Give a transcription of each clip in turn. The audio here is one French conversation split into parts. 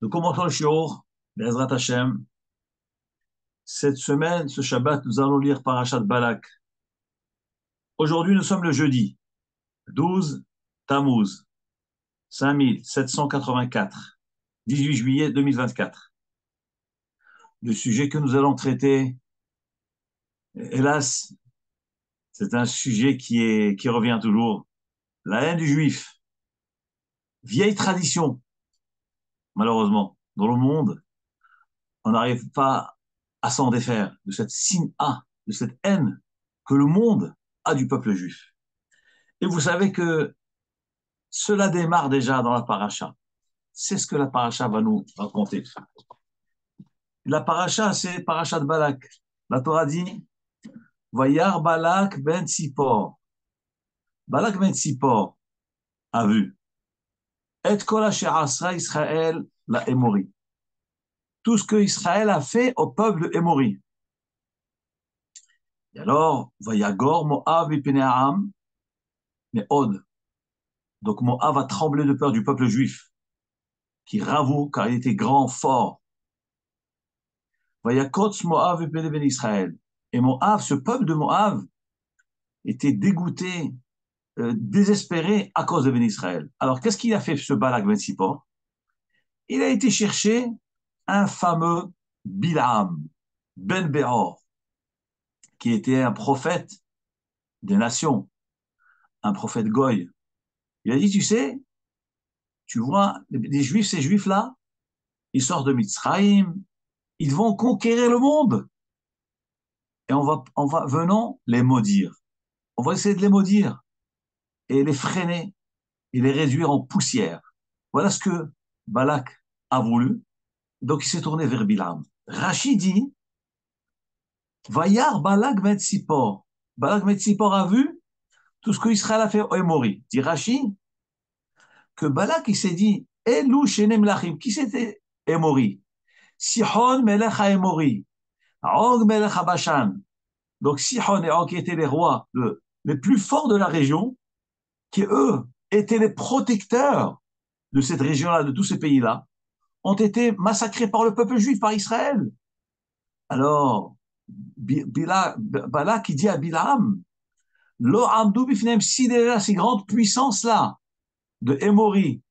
Nous commençons le shiur, Bezrat Hashem. Cette semaine, ce Shabbat, nous allons lire Parashat Balak. Aujourd'hui, nous sommes le jeudi 12 Tammuz 5784, 18 juillet 2024. Le sujet que nous allons traiter, hélas, c'est un sujet qui revient toujours. La haine du juif. Vieille tradition, malheureusement, dans le monde, on n'arrive pas à s'en défaire de cette sin'a, de cette haine que le monde a du peuple juif. Et vous savez que cela démarre déjà dans la paracha. C'est ce que la paracha va nous raconter. La paracha, c'est paracha de Balak. La Torah dit, Vayar Balak ben Tzipor. Balak ben Tzipor a vu. Et kol asher asra Israël la Émori. Tout ce que Israël a fait au peuple de Émori. Et alors, Vayagor Moab ipnei ha'am, mais Od. Donc Moab a tremblé de peur du peuple juif, qui ravoue car il était grand, fort. Vayakotz Moab ipnei ben Israël. Et Moab, ce peuple de Moab, était dégoûté, désespéré à cause de Ben Israël. Alors, qu'est-ce qu'il a fait, ce Balak Ben Sipor? Il a été chercher un fameux Bilam, Ben Beor, qui était un prophète des nations, un prophète Goy. Il a dit, tu sais, tu vois, les Juifs, ces Juifs-là, ils sortent de Mitzrayim, ils vont conquérir le monde. Et venons les maudire. On va essayer de les maudire et les freiner et les réduire en poussière. Voilà ce que Balak a voulu. Donc il s'est tourné vers Bilam. Rachid dit, Vayar Balak ben Tzipor. Balak ben Tzipor a vu tout ce que Israël a fait au Émori. Dit Rachid que Balak il s'est dit, Elou shenem lachim. Qui c'était Émori? Sihon melech ha-Émori. Og melech ha-Bashan. Donc Sihon et Og qui étaient les rois les plus forts de la région, qui eux étaient les protecteurs de cette région-là, de tous ces pays-là, ont été massacrés par le peuple juif, par Israël. Alors, Balak qui dit à Bilam, Lo amdou bifnem, si déjà ces grandes puissances-là, de Émori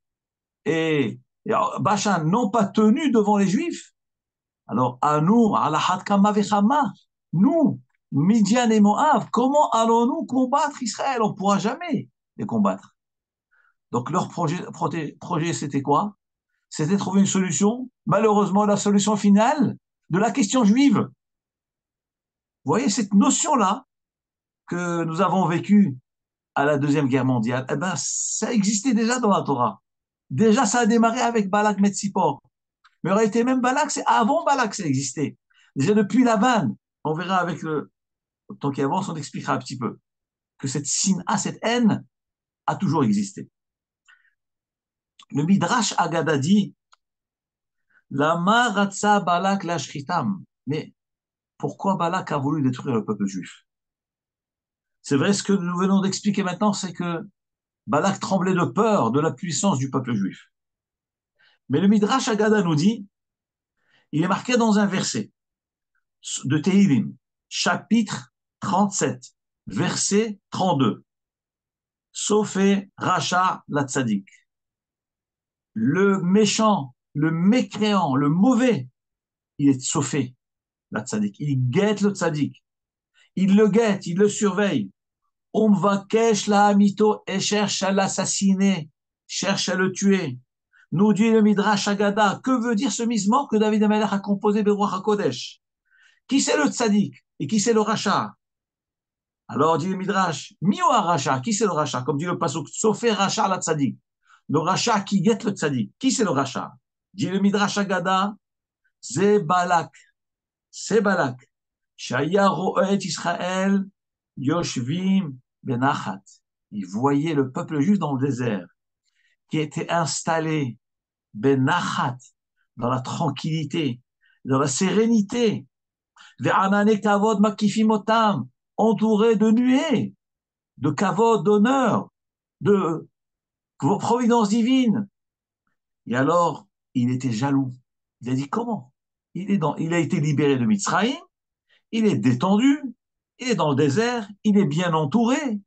et Bashan, n'ont pas tenu devant les Juifs, alors à nous, alahat kama vechama, nous, Midian et Moab, comment allons-nous combattre Israël? On ne pourra jamais les combattre. Donc leur projet c'était quoi? C'était de trouver une solution. Malheureusement, la solution finale de la question juive. Vous voyez cette notion-là que nous avons vécue à la Deuxième Guerre mondiale, eh ben, ça existait déjà dans la Torah. Déjà, ça a démarré avec Balak Metzipor. Mais en réalité, même Balak, c'est avant Balak, ça existait. Déjà depuis la vanne, on verra avec le temps qui avance, on expliquera un petit peu que cette sin'a, cette haine, a toujours existé. Le Midrash Agada dit, Lama ratza Balak lashritam. Mais pourquoi Balak a voulu détruire le peuple juif? C'est vrai, ce que nous venons d'expliquer maintenant, c'est que Balak tremblait de peur de la puissance du peuple juif. Mais le Midrash Agada nous dit, il est marqué dans un verset de Tehilim, chapitre 37, verset 32. Sofé Racha la Tzadik. Le méchant, le mécréant, le mauvais, il est Sofé la Tzadik. Il guette le Tzadik. Il le guette, il le surveille. On va kesh la amito et cherche à l'assassiner, cherche à le tuer. Nous dit le Midrash Agada, que veut dire ce misement que David Amelech a composé Beruach HaKodesh? Qui c'est le tzaddik et qui c'est le rachat? Alors dit le Midrash, Mio Racha, qui c'est le rachat? Comme dit le Pasuk, Sofé Racha la tzaddik. Le rachat qui guette le tzaddik. Qui c'est le rachat? Dit le Midrash Agada, c'est Balak. C'est Balak. Shaya ro'et Israël, Yoshvim benachat. Il voyait le peuple juif dans le désert, qui était installé benachat, dans la tranquillité, dans la sérénité. Ve'anane kavod makifim otam, entouré de nuées, de kavod, d'honneur, de providence divine. Et alors, il était jaloux. Il a dit comment? Il a été libéré de Mitzrayim, il est détendu, il est dans le désert, il est bien entouré,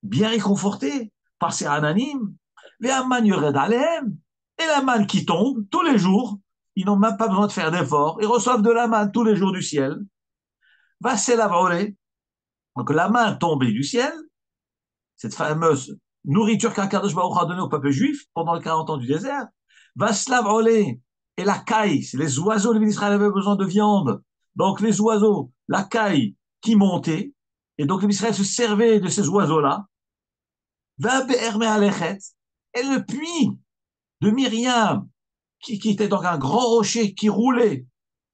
bien réconforté par ses ananim. Les Amman Yored Alehem, et la manne qui tombe tous les jours, ils n'ont même pas besoin de faire d'efforts, ils reçoivent de la manne tous les jours du ciel. Va c'est la volée. Donc la main tombée du ciel, cette fameuse nourriture qu'Akadosh Baruch a donnée au peuple juif pendant les 40 ans du désert, va se la et la caille, c'est les oiseaux, les Israël avaient besoin de viande. Donc les oiseaux, la caille qui montait, et donc les Israël se servaient de ces oiseaux-là, va be'erme alechet, et le puits de Myriam, qui était donc un grand rocher qui roulait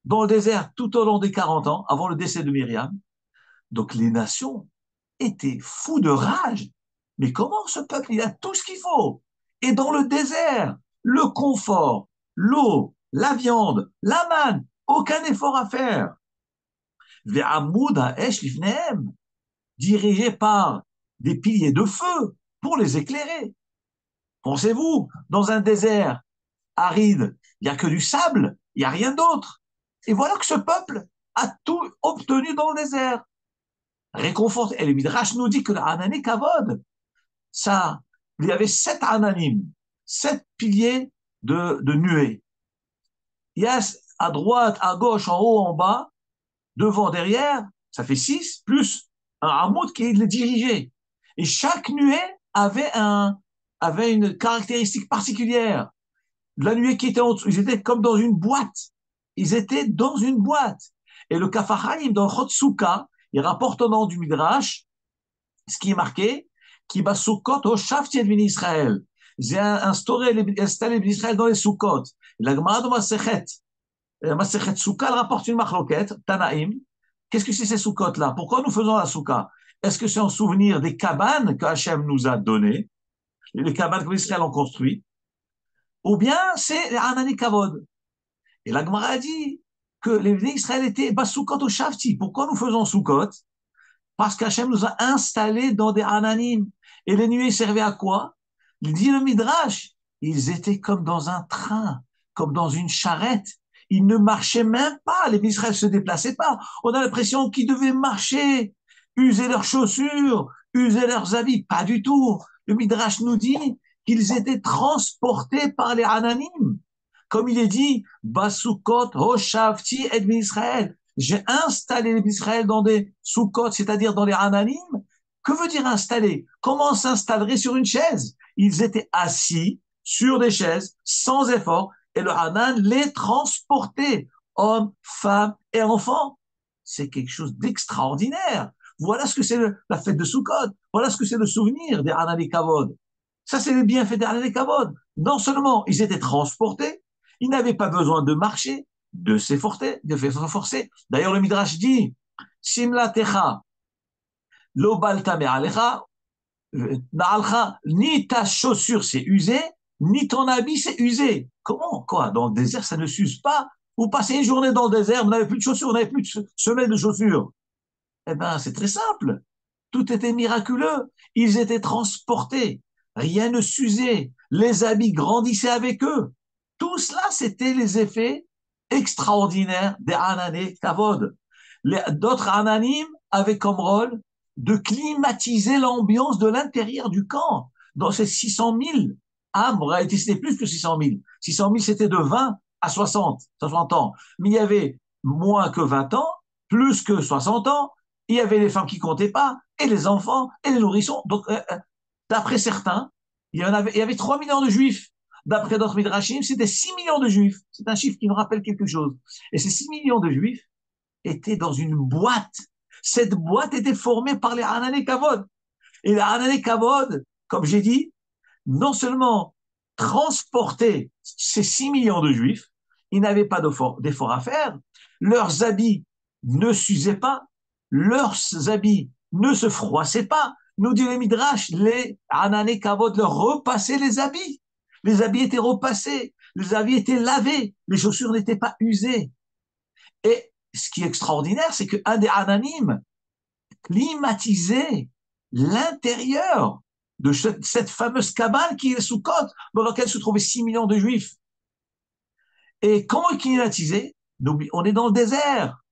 dans le désert tout au long des 40 ans, avant le décès de Myriam. Donc les nations étaient fous de rage. Mais comment ce peuple, il a tout ce qu'il faut? Et dans le désert, le confort, l'eau, la viande, la manne, aucun effort à faire. Ve'amoud ha'esh lifnehem, dirigé par des piliers de feu pour les éclairer. Pensez-vous, dans un désert aride, il n'y a que du sable, il n'y a rien d'autre. Et voilà que ce peuple a tout obtenu dans le désert. Réconforte. Et le Midrash nous dit que l'Anané Kavod, ça, il y avait 7 ananim, 7 piliers de nuée. Il y a à droite, à gauche, en haut, en bas, devant, derrière, ça fait 6, plus un hamoud qui les dirigeait. Et chaque nuée avait une caractéristique particulière. La nuée qui était en dessous, ils étaient comme dans une boîte. Ils étaient dans une boîte. Et le Kafahaim, dans Chotsuka, il rapporte au nom du Midrash, ce qui est marqué, qui va Sukkot au Shafti Edvin Israël. J'ai installé les Israël dans les Sukkot. La Gemara de Masechet Sukkah, elle rapporte une marloquette, Tanaïm. Qu'est-ce que c'est ces Sukkot-là? Pourquoi nous faisons la Sukkah? Est-ce que c'est en souvenir des cabanes que Hachem nous a données, les cabanes que les Israël ont construites, ou bien c'est les Hanani Kavod? Et la Gemara a dit que les Israël étaient Basukot au Shafti. Pourquoi nous faisons Sukkot? Parce qu'Hachem nous a installés dans des ananim. Et les nuées servaient à quoi? Il dit le Midrash, ils étaient comme dans un train, comme dans une charrette. Ils ne marchaient même pas, les Israël ne se déplaçaient pas. On a l'impression qu'ils devaient marcher, user leurs chaussures, user leurs habits. Pas du tout. Le Midrash nous dit qu'ils étaient transportés par les ananim. Comme il est dit, Basukot, Hoshavti, et Israël. J'ai installé les Israël dans des soukot, c'est-à-dire dans les ananim. Que veut dire installer? Comment s'installerait sur une chaise? Ils étaient assis sur des chaises, sans effort, et le hanan les transportait, hommes, femmes et enfants. C'est quelque chose d'extraordinaire. Voilà ce que c'est la fête de Sukkot. Voilà ce que c'est le souvenir des Hanan et Kavod. Ça, c'est les bienfaits des Hanan et Kavod. Non seulement ils étaient transportés, ils n'avaient pas besoin de marcher, de s'efforcer, de s'efforcer. D'ailleurs, le Midrash dit, Simla techa, lo balta me'alecha, na'alcha, ni ta chaussure s'est usée, ni ton habit s'est usé. Comment? Quoi? Dans le désert, ça ne s'use pas. Vous passez une journée dans le désert, vous n'avez plus de chaussures, vous n'avez plus de semelle de chaussures. Eh bien, c'est très simple. Tout était miraculeux. Ils étaient transportés. Rien ne s'usait. Les habits grandissaient avec eux. Tout cela, c'était les effets extraordinaires des Anané Kavod. D'autres Ananim avaient comme rôle de climatiser l'ambiance de l'intérieur du camp. Dans ces 600 000 âmes, en réalité, c'était plus que 600 000. 600 000, c'était de 20 à 60 ans. Mais il y avait moins que 20 ans, plus que 60 ans. Il y avait les femmes qui comptaient pas, et les enfants, et les nourrissons. Donc, d'après certains, il y avait 3 millions de juifs. D'après d'autres midrashim, c'était 6 millions de juifs. C'est un chiffre qui nous rappelle quelque chose. Et ces 6 millions de juifs étaient dans une boîte. Cette boîte était formée par les Hanané Kavod. Et les Hanané Kavod, comme j'ai dit, non seulement transportaient ces 6 millions de juifs, ils n'avaient pas d'effort à faire, leurs habits ne s'usaient pas, leurs habits ne se froissaient pas. Nous dit le Midrash, les Hanané Kavod leur repassaient les habits. Les habits étaient repassés, les habits étaient lavés, les chaussures n'étaient pas usées. Et ce qui est extraordinaire, c'est qu'un des Hananim climatisait l'intérieur de cette fameuse cabane qui est sous côte, dans laquelle se trouvaient 6 millions de juifs. Et comment climatisé? On est dans le désert,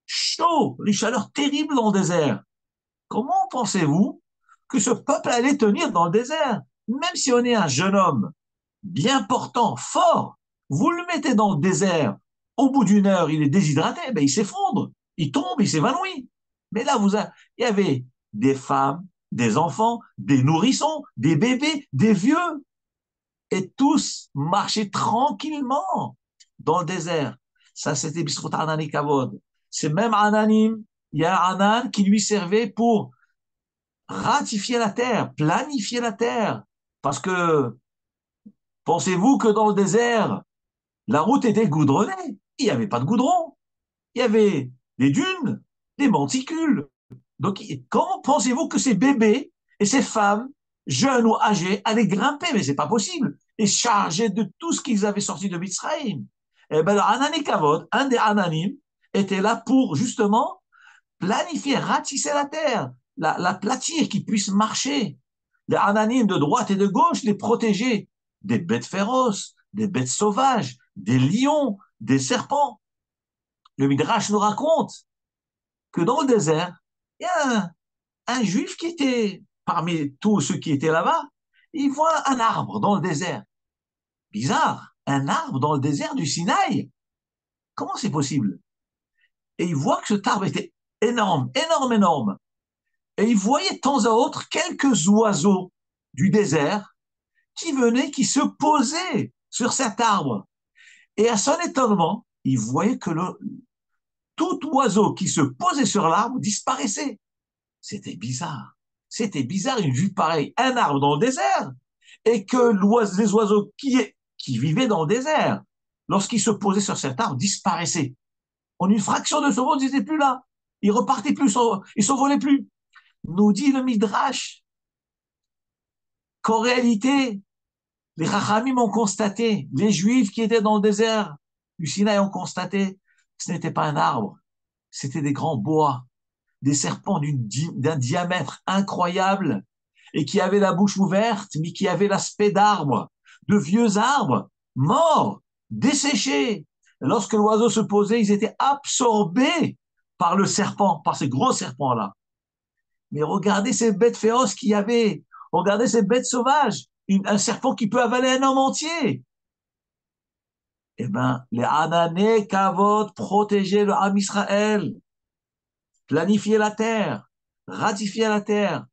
chaud, les chaleurs terribles dans le désert. Comment pensez-vous que ce peuple allait tenir dans le désert? Même si on est un jeune homme bien portant, fort, vous le mettez dans le désert, au bout d'une heure, il est déshydraté, ben, il s'effondre, il tombe, il s'évanouit. Mais là, il y avait des femmes, des enfants, des nourrissons, des bébés, des vieux, et tous marchaient tranquillement dans le désert. Ça, c'était Bisrout Anani Kavod. C'est même Ananim, il y a un Anan qui lui servait pour ratifier la terre, planifier la terre. Parce que, pensez-vous que dans le désert, la route était goudronnée? Il n'y avait pas de goudron. Il y avait des dunes, des monticules. Donc, comment pensez-vous que ces bébés et ces femmes, jeunes ou âgés, allaient grimper? Mais c'est pas possible. Et chargés de tout ce qu'ils avaient sorti de Mitzrayim. Eh bien, le Hanani Kavod, un des Hananim, était là pour justement planifier, ratisser la terre, la platir, qu'ils puissent marcher. Les Hananim de droite et de gauche les protéger des bêtes féroces, des bêtes sauvages, des lions, des serpents. Le Midrash nous raconte que dans le désert, il y a un juif qui était parmi tous ceux qui étaient là-bas. Il voit un arbre dans le désert. Bizarre, un arbre dans le désert du Sinaï. Comment c'est possible? Et il voit que cet arbre était énorme, énorme, énorme. Et il voyait de temps à autre quelques oiseaux du désert qui venaient, qui se posaient sur cet arbre. Et à son étonnement, il voyait que tout oiseau qui se posait sur l'arbre disparaissait. C'était bizarre. C'était bizarre une vue pareille. Un arbre dans le désert et que les oiseaux qui vivaient dans le désert, lorsqu'ils se posaient sur cet arbre, disparaissaient. En une fraction de seconde, ils n'étaient plus là. Ils repartaient plus, ils s'envolaient plus. Nous dit le Midrash qu'en réalité, les Chachamim ont constaté, les Juifs qui étaient dans le désert du Sinaï ont constaté que ce n'était pas un arbre, c'était des grands bois, des serpents d'un diamètre incroyable et qui avaient la bouche ouverte, mais qui avaient l'aspect d'arbres, de vieux arbres, morts, desséchés. Lorsque l'oiseau se posait, ils étaient absorbés par le serpent, par ces gros serpents-là. Mais regardez ces bêtes féroces qu'il y avait. Regardez ces bêtes sauvages. Un serpent qui peut avaler un homme entier. Eh bien, les Anané, Kavod, protéger le Ham Israël, planifier la terre, ratifier la terre,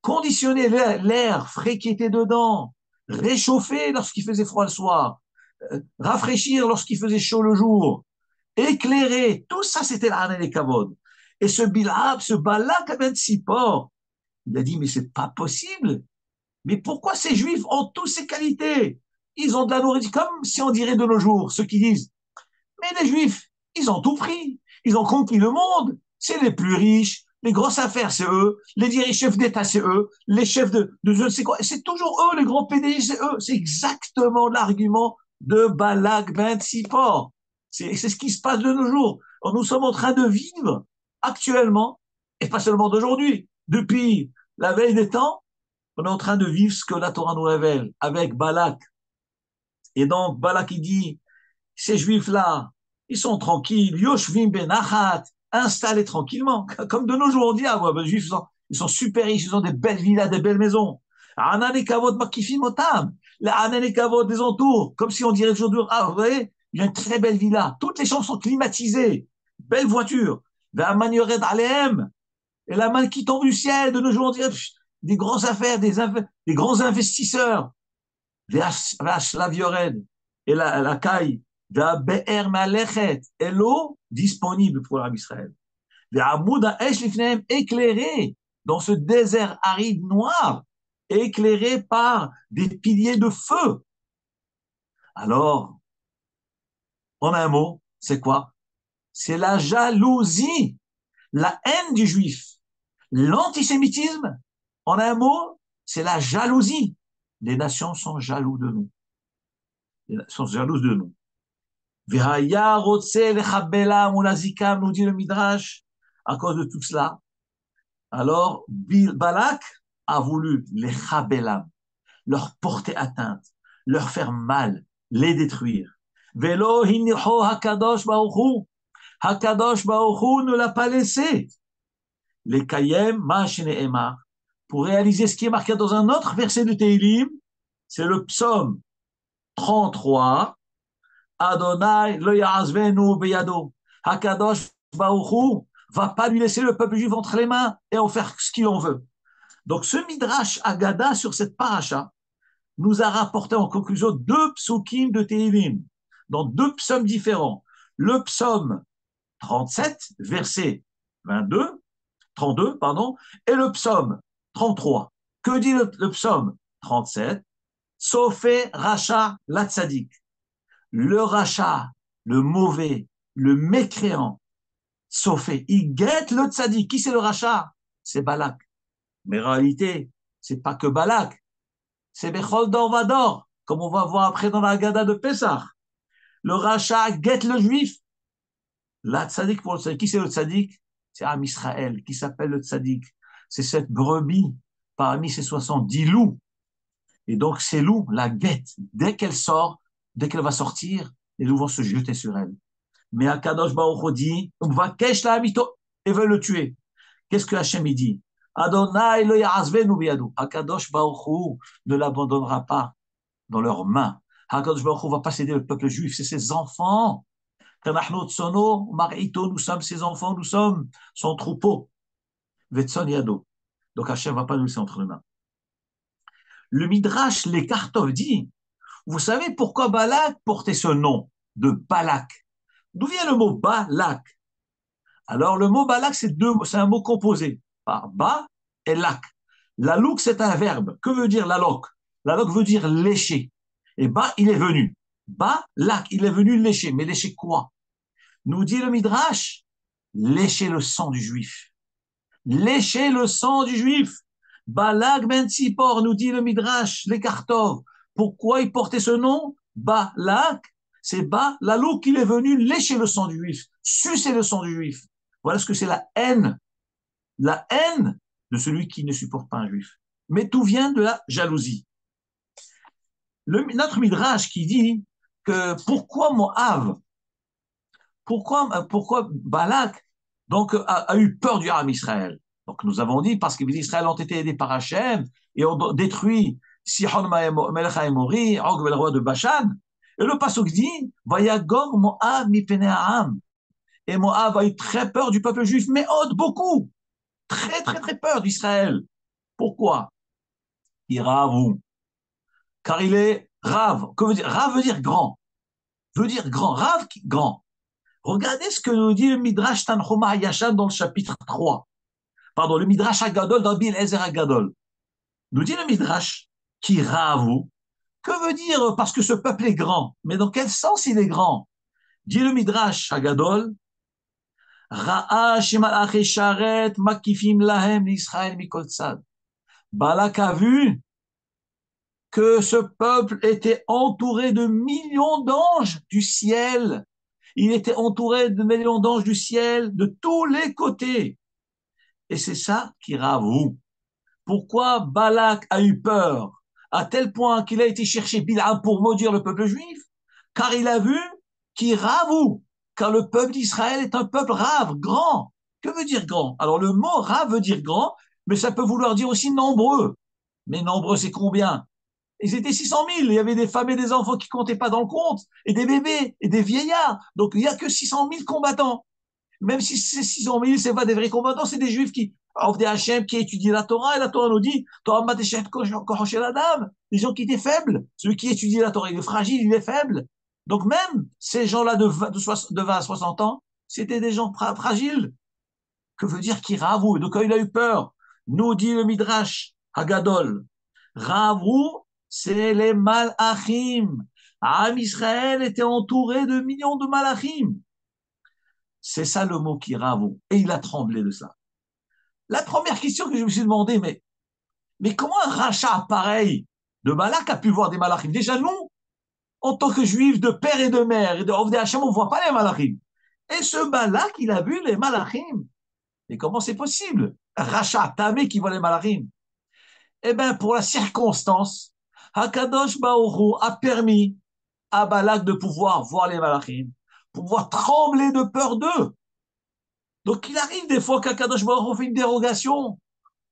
conditionner l'air frais qui était dedans, réchauffer lorsqu'il faisait froid le soir, rafraîchir lorsqu'il faisait chaud le jour, éclairer. Tout ça, c'était l'Anané, Kavod. Et ce Bilhab, ce Balak Ben Tzipor, il a dit, mais c'est pas possible. Mais pourquoi ces juifs ont toutes ces qualités? Ils ont de la nourriture, comme si on dirait de nos jours, ceux qui disent, mais les juifs, ils ont tout pris. Ils ont conquis le monde. C'est les plus riches. Les grosses affaires, c'est eux. Les chefs d'État, c'est eux. Les chefs de je ne sais quoi. C'est toujours eux, les grands PDG, c'est eux. C'est exactement l'argument de Balak Ben Tzipor. C'est ce qui se passe de nos jours. Nous sommes en train de vivre actuellement, et pas seulement d'aujourd'hui, depuis la veille des temps, on est en train de vivre ce que la Torah nous révèle avec Balak. Et donc, Balak, il dit, ces juifs-là, ils sont tranquilles, Yoshvim benachat, installés tranquillement. Comme de nos jours, on dit, ah, ouais, les juifs, ils sont super riches, ils ont des belles villas, des belles maisons. Anan et Kavod makifim otam. La Anan et Kavod des entours, comme si on dirait aujourd'hui, ah, vous voyez, il y a une très belle villa. Toutes les chambres sont climatisées. Belle voiture. Et la main qui tombe du ciel, de nos jours, on dirait, des grosses affaires, des grands investisseurs. La Viored et la caille, et l'eau disponible pour l'Arab Israël. Éclairé dans ce désert aride noir, éclairé par des piliers de feu. Alors, en un mot, c'est quoi? C'est la jalousie, la haine du juif. L'antisémitisme, en un mot, c'est la jalousie. Les nations sont jaloux de nous. Sont jalouses de nous. V'haya rotse lechabela mulazikam, nous dit le Midrash, à cause de tout cela. Alors, Balak a voulu les chabelam, leur porter atteinte, leur faire mal, les détruire. Velo hinicho hakadosh baruch hu. Hakadosh baruch hu ne l'a pas laissé. Les kayem ma shene'emar. Pour réaliser ce qui est marqué dans un autre verset de Teilim, c'est le psaume 33. Adonai lo ya'azvenu beyado. Hakadosh baruch hu va pas lui laisser le peuple juif entre les mains et en faire ce qu'il en veut. Donc ce Midrash Agada sur cette paracha nous a rapporté en conclusion deux psukim de Teilim, dans deux psaumes différents. Le psaume 37, verset 22, 32, pardon, et le psaume 33. Que dit le psaume 37? Sofé Racha la Tzadik. Le Racha, le mauvais, le mécréant, Sofé, il guette le Tzadik. Qui c'est le Racha? C'est Balak. Mais en réalité, c'est pas que Balak. C'est Bechol Dor Vador, comme on va voir après dans la Haggadah de Pessah. Le Racha guette le juif. La Tzadik pour le Tzadik. Qui c'est le Tzadik? C'est Am Israël, qui s'appelle le Tzadik. C'est cette brebis parmi ces 70 loups. Et donc, ces loups la guettent. Dès qu'elle sort, dès qu'elle va sortir, les loups vont se jeter sur elle. Mais Akadosh Baruch Hu dit, on va kesh la habito, et veulent le tuer. Qu'est-ce que Hachem il dit? Adonai lo ya'azvenu biyado. Akadosh Baruch Hu ne l'abandonnera pas dans leurs mains. Akadosh Baruch Hu va pas céder le peuple juif, c'est ses enfants. Nous sommes ses enfants, nous sommes son troupeau. Vetson yado. Donc Hachem va pas nous laisser entre les mains. Le Midrash, les Kartov dit, vous savez pourquoi Balak portait ce nom de Balak? D'où vient le mot Balak? Alors le mot Balak, c'est un mot composé par Ba et Lak. La louk, c'est un verbe. Que veut dire la loc? La loc veut dire lécher. Et Ba, il est venu. Ba, Lak, il est venu lécher. Mais lécher quoi? Nous dit le Midrash, lécher le sang du juif. Lécher le sang du juif. Balak ben Tzipor, nous dit le Midrash, les Kartov. Pourquoi il portait ce nom? Balak, c'est Ba, la louk, il est venu lécher le sang du juif, sucer le sang du juif. Voilà ce que c'est la haine de celui qui ne supporte pas un juif. Mais tout vient de la jalousie. Notre Midrash qui dit que pourquoi Moab, pourquoi Balak donc, a eu peur du Ham Israël. Donc nous avons dit parce que les Israël ont été aidés par Hachem et ont détruit Sihon Melech HaEmori, Og le roi de Bashan. Et le pasuk dit Vayagor Moab mipene ha'am. Et Moab a eu très peur du peuple juif, mais beaucoup. Très, très, très peur d'Israël. Pourquoi? Iravu. Car il est Rav. Que veut dire? Rav veut dire grand. Veut dire grand. Rav, grand. Regardez ce que nous dit le Midrash Tanchuma Yashan dans le chapitre 3. Pardon, le Midrash Agadol dans Bil Ezer Agadol. Nous dit le Midrash qui Ravu. Que veut dire parce que ce peuple est grand? Mais dans quel sens il est grand? Dit le Midrash Agadol. Ra'a shemalach sharet makifim lahem l'Israël mikol tzad. Balak a vu que ce peuple était entouré de millions d'anges du ciel. Il était entouré de millions d'anges du ciel de tous les côtés. Et c'est ça qui ravoue. Pourquoi Balak a eu peur à tel point qu'il a été chercher Bilam pour maudire le peuple juif? Car il a vu qu'il ravoue. Car le peuple d'Israël est un peuple rave, grand. Que veut dire grand? Alors le mot rave veut dire grand, mais ça peut vouloir dire aussi nombreux. Mais nombreux, c'est combien? Ils étaient 600 000. Il y avait des femmes et des enfants qui comptaient pas dans le compte, et des bébés, et des vieillards. Donc il n'y a que 600 000 combattants. Même si c'est 600 000, c'est pas des vrais combattants, c'est des juifs qui, des Hachem, qui étudient la Torah, et la Torah nous dit, les gens qui étaient faibles. Celui qui étudie la Torah, il est fragile, il est faible. Donc même ces gens-là de 20 à 60 ans, c'était des gens fragiles. Que veut dire qui Ravou? Donc quand il a eu peur, nous dit le Midrash Hagadol, Ravou, c'est les Malachim. Am Israël était entouré de millions de Malachim. C'est ça le mot qui Ravou. Et il a tremblé de ça. La première question que je me suis demandé, mais comment un rachat pareil de Malak a pu voir des Malachim? Déjà nous, en tant que juifs de père et de mère et de Ovdei Hashem, on ne voit pas les Malachim. Et ce Balak, il a vu les Malachim. Et comment c'est possible? Rachat, Tamé qui voit les Malachim. Eh bien, pour la circonstance, Hakadosh Baruch Hu a permis à Balak de pouvoir voir les malachim, pouvoir trembler de peur d'eux. Donc il arrive des fois qu'Akadosh Baruch Hu fait une dérogation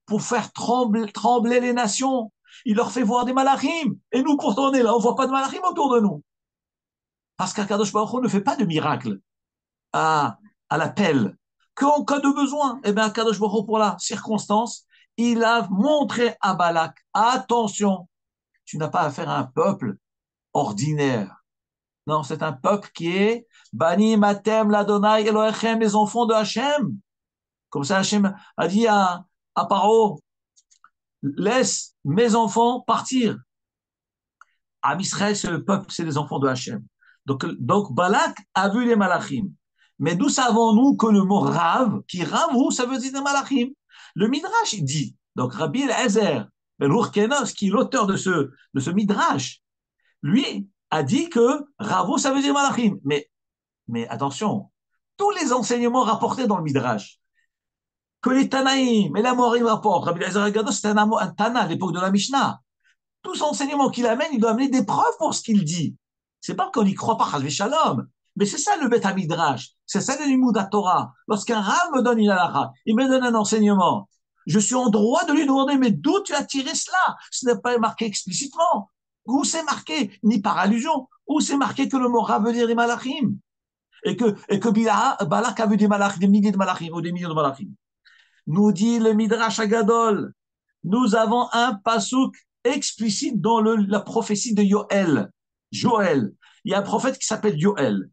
pour faire trembler les nations. Il leur fait voir des malachim. Et nous, pourtant, on est là, on ne voit pas de malachim autour de nous. Parce qu'Akadosh Baruch Hu ne fait pas de miracle à, à l'appel. Qu'en cas de besoin, eh bien, Akadosh Baruch Hu, pour la circonstance, il a montré à Balak, attention, tu n'as pas affaire à un peuple ordinaire. Non, c'est un peuple qui est Bani Matem l'Adonai Elohechem, les enfants de Hachem. Comme ça, Hachem a dit à Paro, laisse mes enfants partir. Am Israël, c'est le peuple, c'est les enfants de Hachem. Donc Balak a vu les malachim. Mais d'où savons-nous que le mot Rav, qui Rav, ça veut dire des malachim. Le Midrash, il dit, donc Rabbi Eliezer, Ben Hurkenos, qui est l'auteur de ce Midrash, lui a dit que Ravo, ça veut dire malachim. Mais attention, tous les enseignements rapportés dans le Midrash, que les Tanaïm et la Morim rapportent, Rabbi Eliezer Agado, c'était un Tana à l'époque de la Mishnah. Tout son enseignement qu'il amène, il doit amener des preuves pour ce qu'il dit. C'est pas qu'on n'y croit pas, Chazvé Shalom. Mais c'est ça le Bet HaMidrash. C'est ça le Limud Torah. Lorsqu'un Rav me donne une halakha, il me donne un enseignement, je suis en droit de lui demander, mais d'où tu as tiré cela? Ce n'est pas marqué explicitement. Où c'est marqué? Ni par allusion. Où c'est marqué que le mot Rav veut dire des malachim? Et que Balak a vu des malachim, des milliers de malachim, ou des millions de malachim. Nous dit le Midrash Agadol, nous avons un pasouk explicite dans la prophétie de Yoël. Joël. Il y a un prophète qui s'appelle Yoël.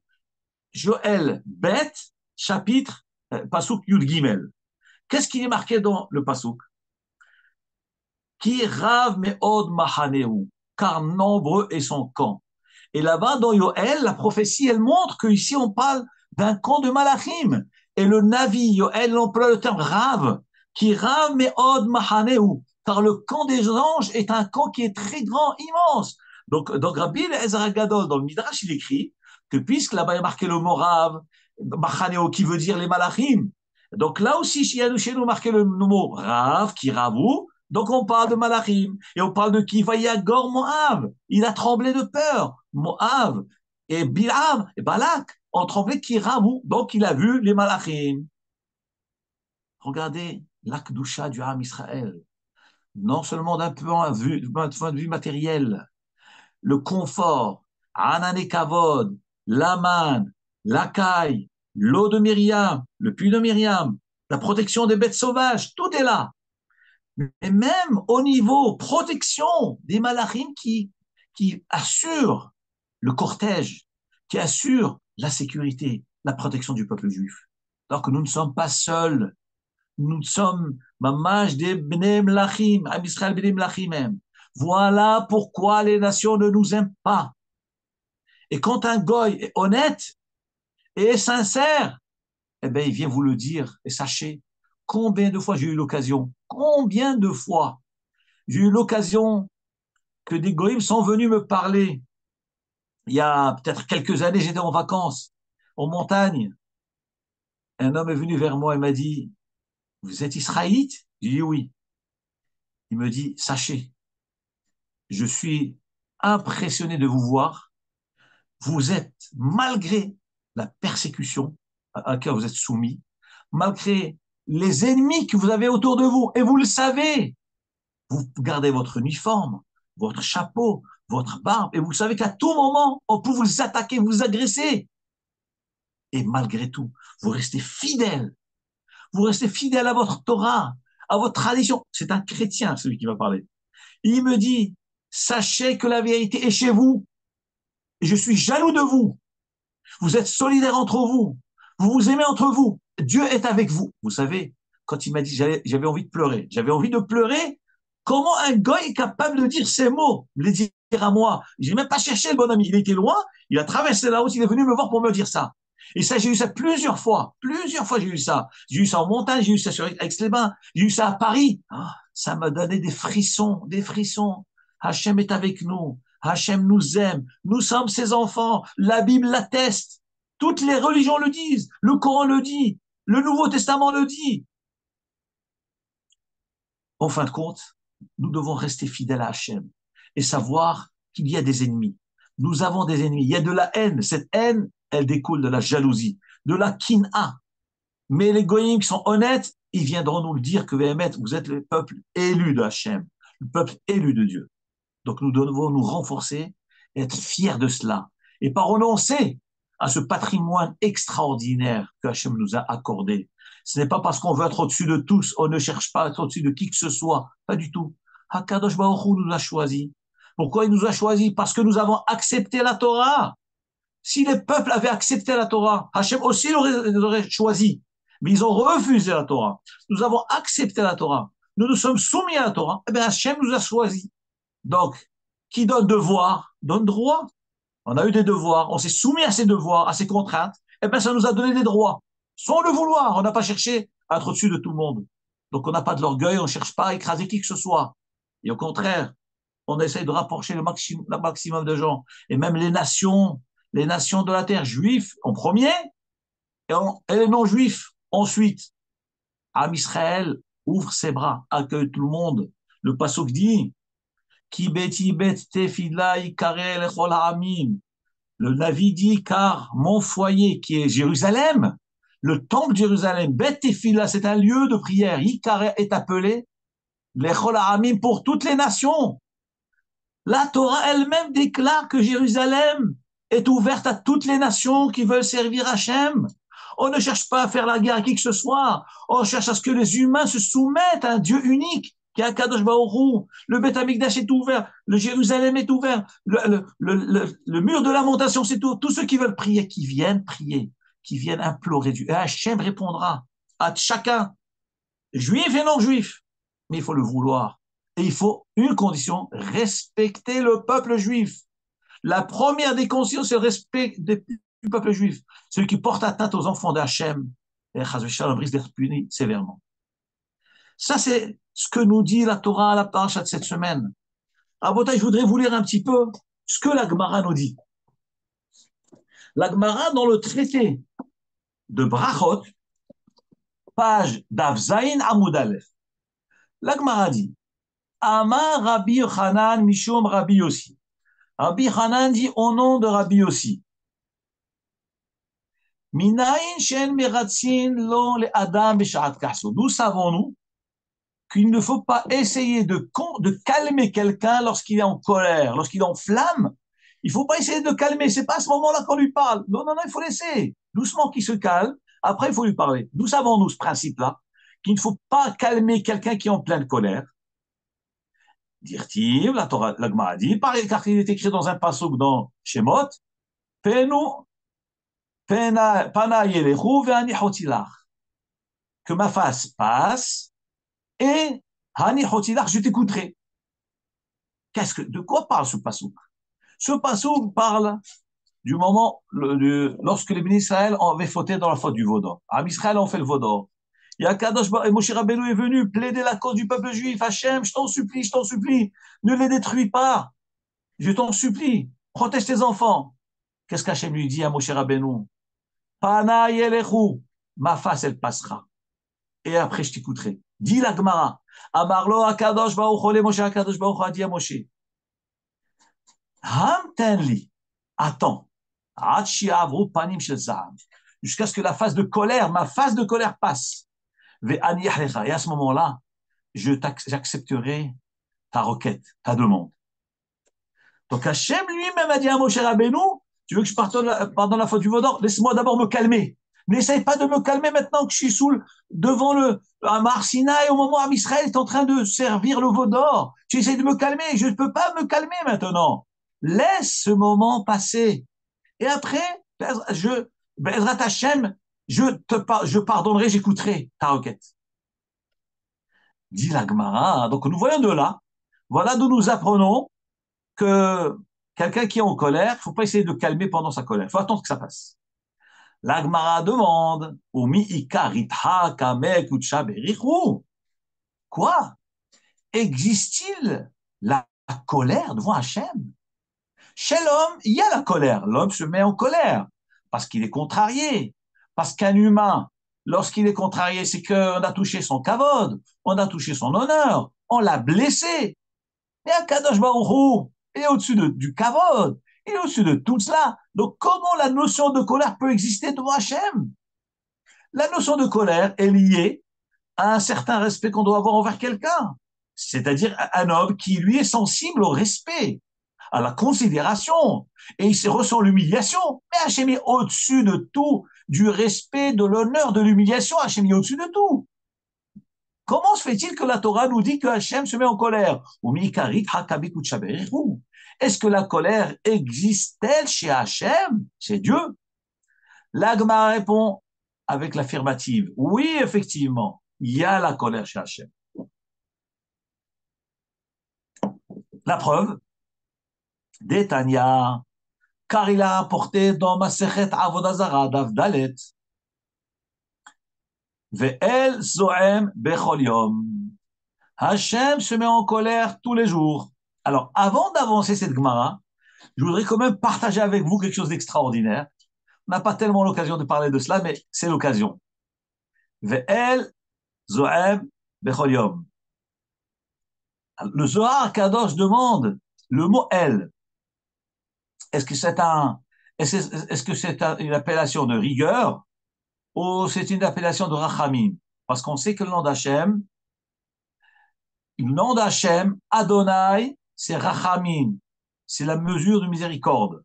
Joël, bête, chapitre, pasouk Yud Gimel. Qu'est-ce qui est marqué dans le pasouk? Qui rave meod mahaneu, car nombreux est son camp. Et là-bas, dans Yoël, la prophétie, elle montre qu'ici, on parle d'un camp de malachim. Et le Navi, Yoël, emploie le terme rave, qui rave meod mahaneu, car le camp des anges est un camp qui est très grand, immense. Donc Rabbi Eliezer Agadol, dans le Midrash, il écrit que puisque là-bas il y a marqué le mot rave, mahaneu, qui veut dire les malachim, donc là aussi, chez nous marqué le mot rave, qui ravou, donc on parle de malachim, et on parle de qui? Vayagor Moab, il a tremblé de peur, Moab, et Bilam, et Balak, ont tremblé qui ravou, donc il a vu les malachim. Regardez l'Akdusha du Ham Israël, non seulement d'un point de vue matériel, le confort, Anan et Kavod, l'Aman, l'Akai, l'eau de Myriam, le puits de Myriam, la protection des bêtes sauvages, tout est là. Mais même au niveau protection des malachim qui assurent le cortège, qui assurent la sécurité, la protection du peuple juif. Alors que nous ne sommes pas seuls, nous sommes mamash des bnei mlachim, am Israël bnei mlachim même. Voilà pourquoi les nations ne nous aiment pas. Et quand un goy est honnête et est sincère, eh bien, il vient vous le dire. Et sachez combien de fois j'ai eu l'occasion, combien de fois j'ai eu l'occasion que des goïms sont venus me parler. Il y a peut-être quelques années, j'étais en vacances, en montagne. Un homme est venu vers moi et m'a dit, vous êtes israélite? J'ai dit oui. Il me dit, sachez, je suis impressionné de vous voir. Vous êtes, malgré la persécution à laquelle vous êtes soumis, malgré les ennemis que vous avez autour de vous, et vous le savez, vous gardez votre uniforme, votre chapeau, votre barbe, et vous savez qu'à tout moment, on peut vous attaquer, vous agresser. Et malgré tout, vous restez fidèle. Vous restez fidèle à votre Torah, à votre tradition. C'est un chrétien, celui qui va parler. Il me dit, sachez que la vérité est chez vous. Et je suis jaloux de vous. Vous êtes solidaires entre vous. Vous vous aimez entre vous. Dieu est avec vous. Vous savez, quand il m'a dit, j'avais envie de pleurer. J'avais envie de pleurer. Comment un goy est capable de dire ces mots, de les dire à moi? Je n'ai même pas cherché le bon ami. Il était loin. Il a traversé la route. Il est venu me voir pour me dire ça. Et ça, j'ai eu ça plusieurs fois. Plusieurs fois, j'ai eu ça. J'ai eu ça en montagne. J'ai eu ça sur Aix-les-Bains. J'ai eu ça à Paris. Ah, ça m'a donné des frissons, des frissons. Hachem est avec nous. Hachem nous aime. Nous sommes ses enfants. La Bible l'atteste. Toutes les religions le disent. Le Coran le dit. Le Nouveau Testament le dit. En fin de compte, nous devons rester fidèles à Hachem et savoir qu'il y a des ennemis. Nous avons des ennemis. Il y a de la haine. Cette haine, elle découle de la jalousie, de la kin'a. Mais les goyim qui sont honnêtes, ils viendront nous le dire que vous êtes le peuple élu de Hachem, le peuple élu de Dieu. Donc nous devons nous renforcer et être fiers de cela. Et pas renoncer à ce patrimoine extraordinaire que Hachem nous a accordé. Ce n'est pas parce qu'on veut être au-dessus de tous, on ne cherche pas à être au-dessus de qui que ce soit. Pas du tout. Hakadosh Baruch Hu nous a choisis. Pourquoi il nous a choisis? Parce que nous avons accepté la Torah. Si les peuples avaient accepté la Torah, Hachem aussi l'aurait choisi. Mais ils ont refusé la Torah. Nous avons accepté la Torah. Nous nous sommes soumis à la Torah. Eh bien, Hachem nous a choisis. Donc, qui donne devoir, donne droit. On a eu des devoirs, on s'est soumis à ces devoirs, à ces contraintes. Eh bien, ça nous a donné des droits. Sans le vouloir, on n'a pas cherché à être au-dessus de tout le monde. Donc, on n'a pas de l'orgueil, on ne cherche pas à écraser qui que ce soit. Et au contraire, on essaye de rapprocher le maximum de gens. Et même les nations de la terre, juifs en premier, et les non-juifs ensuite. Am Israël ouvre ses bras, accueille tout le monde. Le pasuk dit, Ki beti bet tefila ikare lechol ha'amim. Le Navi dit, car mon foyer qui est Jérusalem, le temple de Jérusalem, bet tefila, c'est un lieu de prière. Ikare est appelé lechol ha'amim pour toutes les nations. La Torah elle-même déclare que Jérusalem est ouverte à toutes les nations qui veulent servir Hachem. On ne cherche pas à faire la guerre à qui que ce soit. On cherche à ce que les humains se soumettent à un Dieu unique, qui est Akadosh Baruch Hu. Le Beth Amikdash est ouvert, le Jérusalem est ouvert, le mur de lamentation c'est tout. Tous ceux qui veulent prier, qui viennent implorer Dieu. Et Hachem répondra à chacun, juif et non juif. Mais il faut le vouloir. Et il faut une condition, respecter le peuple juif. La première des conditions, c'est le respect du peuple juif. Celui qui porte atteinte aux enfants d'Hachem, et Chazvishal risque d'être puni sévèrement. Ça, c'est ce que nous dit la Torah à la paracha de cette semaine. À Bota, je voudrais vous lire un petit peu ce que la Gemara nous dit. La Gemara, dans le traité de Brachot, page d'Avzaïn Amoud Aleph, la Gemara dit, Amar Rabbi Yochanan Mishum Rabbi Yossi. Rabbi Yochanan dit au nom de Rabbi Yossi. Minayin shen meratzin lo le adam b'shat kahso. D'où savons-nous qu'il ne faut pas essayer de calmer quelqu'un lorsqu'il est en colère, lorsqu'il est en flamme. Il ne faut pas essayer de le calmer. C'est pas à ce moment-là qu'on lui parle. Non, non, non, il faut laisser doucement qu'il se calme. Après, il faut lui parler. D'où savons-nous ce principe-là, qu'il ne faut pas calmer quelqu'un qui est en pleine colère. Dire-t-il, la Gemara dit, car il est écrit dans un pasuk dans Shemot, Penu, Pana yelechu ve'ani chotilach. Que ma face passe et hani chotilach, je t'écouterai. De quoi parle ce pasuk? Ce pasuk parle du moment, lorsque les bénis Israël avaient fauté dans la faute du vaudor. Am Israël ont fait le vaudor. Il y a Kadosh et Moshe Rabbeinu est venu plaider la cause du peuple juif. Hachem, je t'en supplie, ne les détruis pas. Je t'en supplie, protège tes enfants. Qu'est-ce qu'Hachem lui dit à Moshe Rabbeinu? Pana yelechu, ma face elle passera. Et après je t'écouterai. Dis la Gemara. Amarlo Akadosh Baruch Hu, Moshe Akadosh Baruch Hu a dit à Moshe. Hamtenli, attends. Jusqu'à ce que la phase de colère, ma phase de colère passe. Et à ce moment-là, j'accepterai ta requête, ta demande. Donc Hachem lui-même a dit à Moshe Rabbeinu, tu veux que je pardonne la faute du vaudor? Laisse-moi d'abord me calmer. N'essaye pas de me calmer maintenant que je suis devant le Mar Sinaï, au moment où Israël est en train de servir le vaudor. Tu essayes de me calmer, je ne peux pas me calmer maintenant. Laisse ce moment passer. Et après, Bezrat Hachem, je pardonnerai, j'écouterai ta requête. Dit la Gemara. Donc nous voyons de là, voilà d'où nous apprenons que quelqu'un qui est en colère, il ne faut pas essayer de calmer pendant sa colère. Il faut attendre que ça passe. La Gemara demande, quoi? Existe-t-il la colère devant Hachem? Chez l'homme, il y a la colère. L'homme se met en colère parce qu'il est contrarié. Parce qu'un humain, lorsqu'il est contrarié, c'est qu'on a touché son kavod, on a touché son honneur, on l'a blessé. Et Akadosh Baruch Hu est au-dessus du kavod. Il est au-dessus de tout cela. Donc, comment la notion de colère peut exister devant Hachem? La notion de colère est liée à un certain respect qu'on doit avoir envers quelqu'un. C'est-à-dire un homme qui, lui, est sensible au respect, à la considération, et il se ressent l'humiliation. Mais Hachem est au-dessus de tout, du respect, de l'honneur, de l'humiliation. Hachem est au-dessus de tout. Comment se fait-il que la Torah nous dit que Hachem se met en colère? Est-ce que la colère existe-t-elle chez Hachem, chez Dieu? L'Agma répond avec l'affirmative. Oui, effectivement, il y a la colère chez Hachem. La preuve, d'Etania, car il a apporté dans Masechet Avodah Zarah, Daf Dalet, Ve'el Zoem Bechol Yom. Hachem se met en colère tous les jours. Alors, avant d'avancer cette Gemara, je voudrais quand même partager avec vous quelque chose d'extraordinaire. On n'a pas tellement l'occasion de parler de cela, mais c'est l'occasion. Ve'el Zoem Bechol Yom. Le Zohar Kadosh demande le mot El. Est-ce que c'est une appellation de rigueur ou c'est une appellation de Rachamim? Parce qu'on sait que le nom d'Hachem, Adonai, c'est Rachamim, c'est la mesure de miséricorde.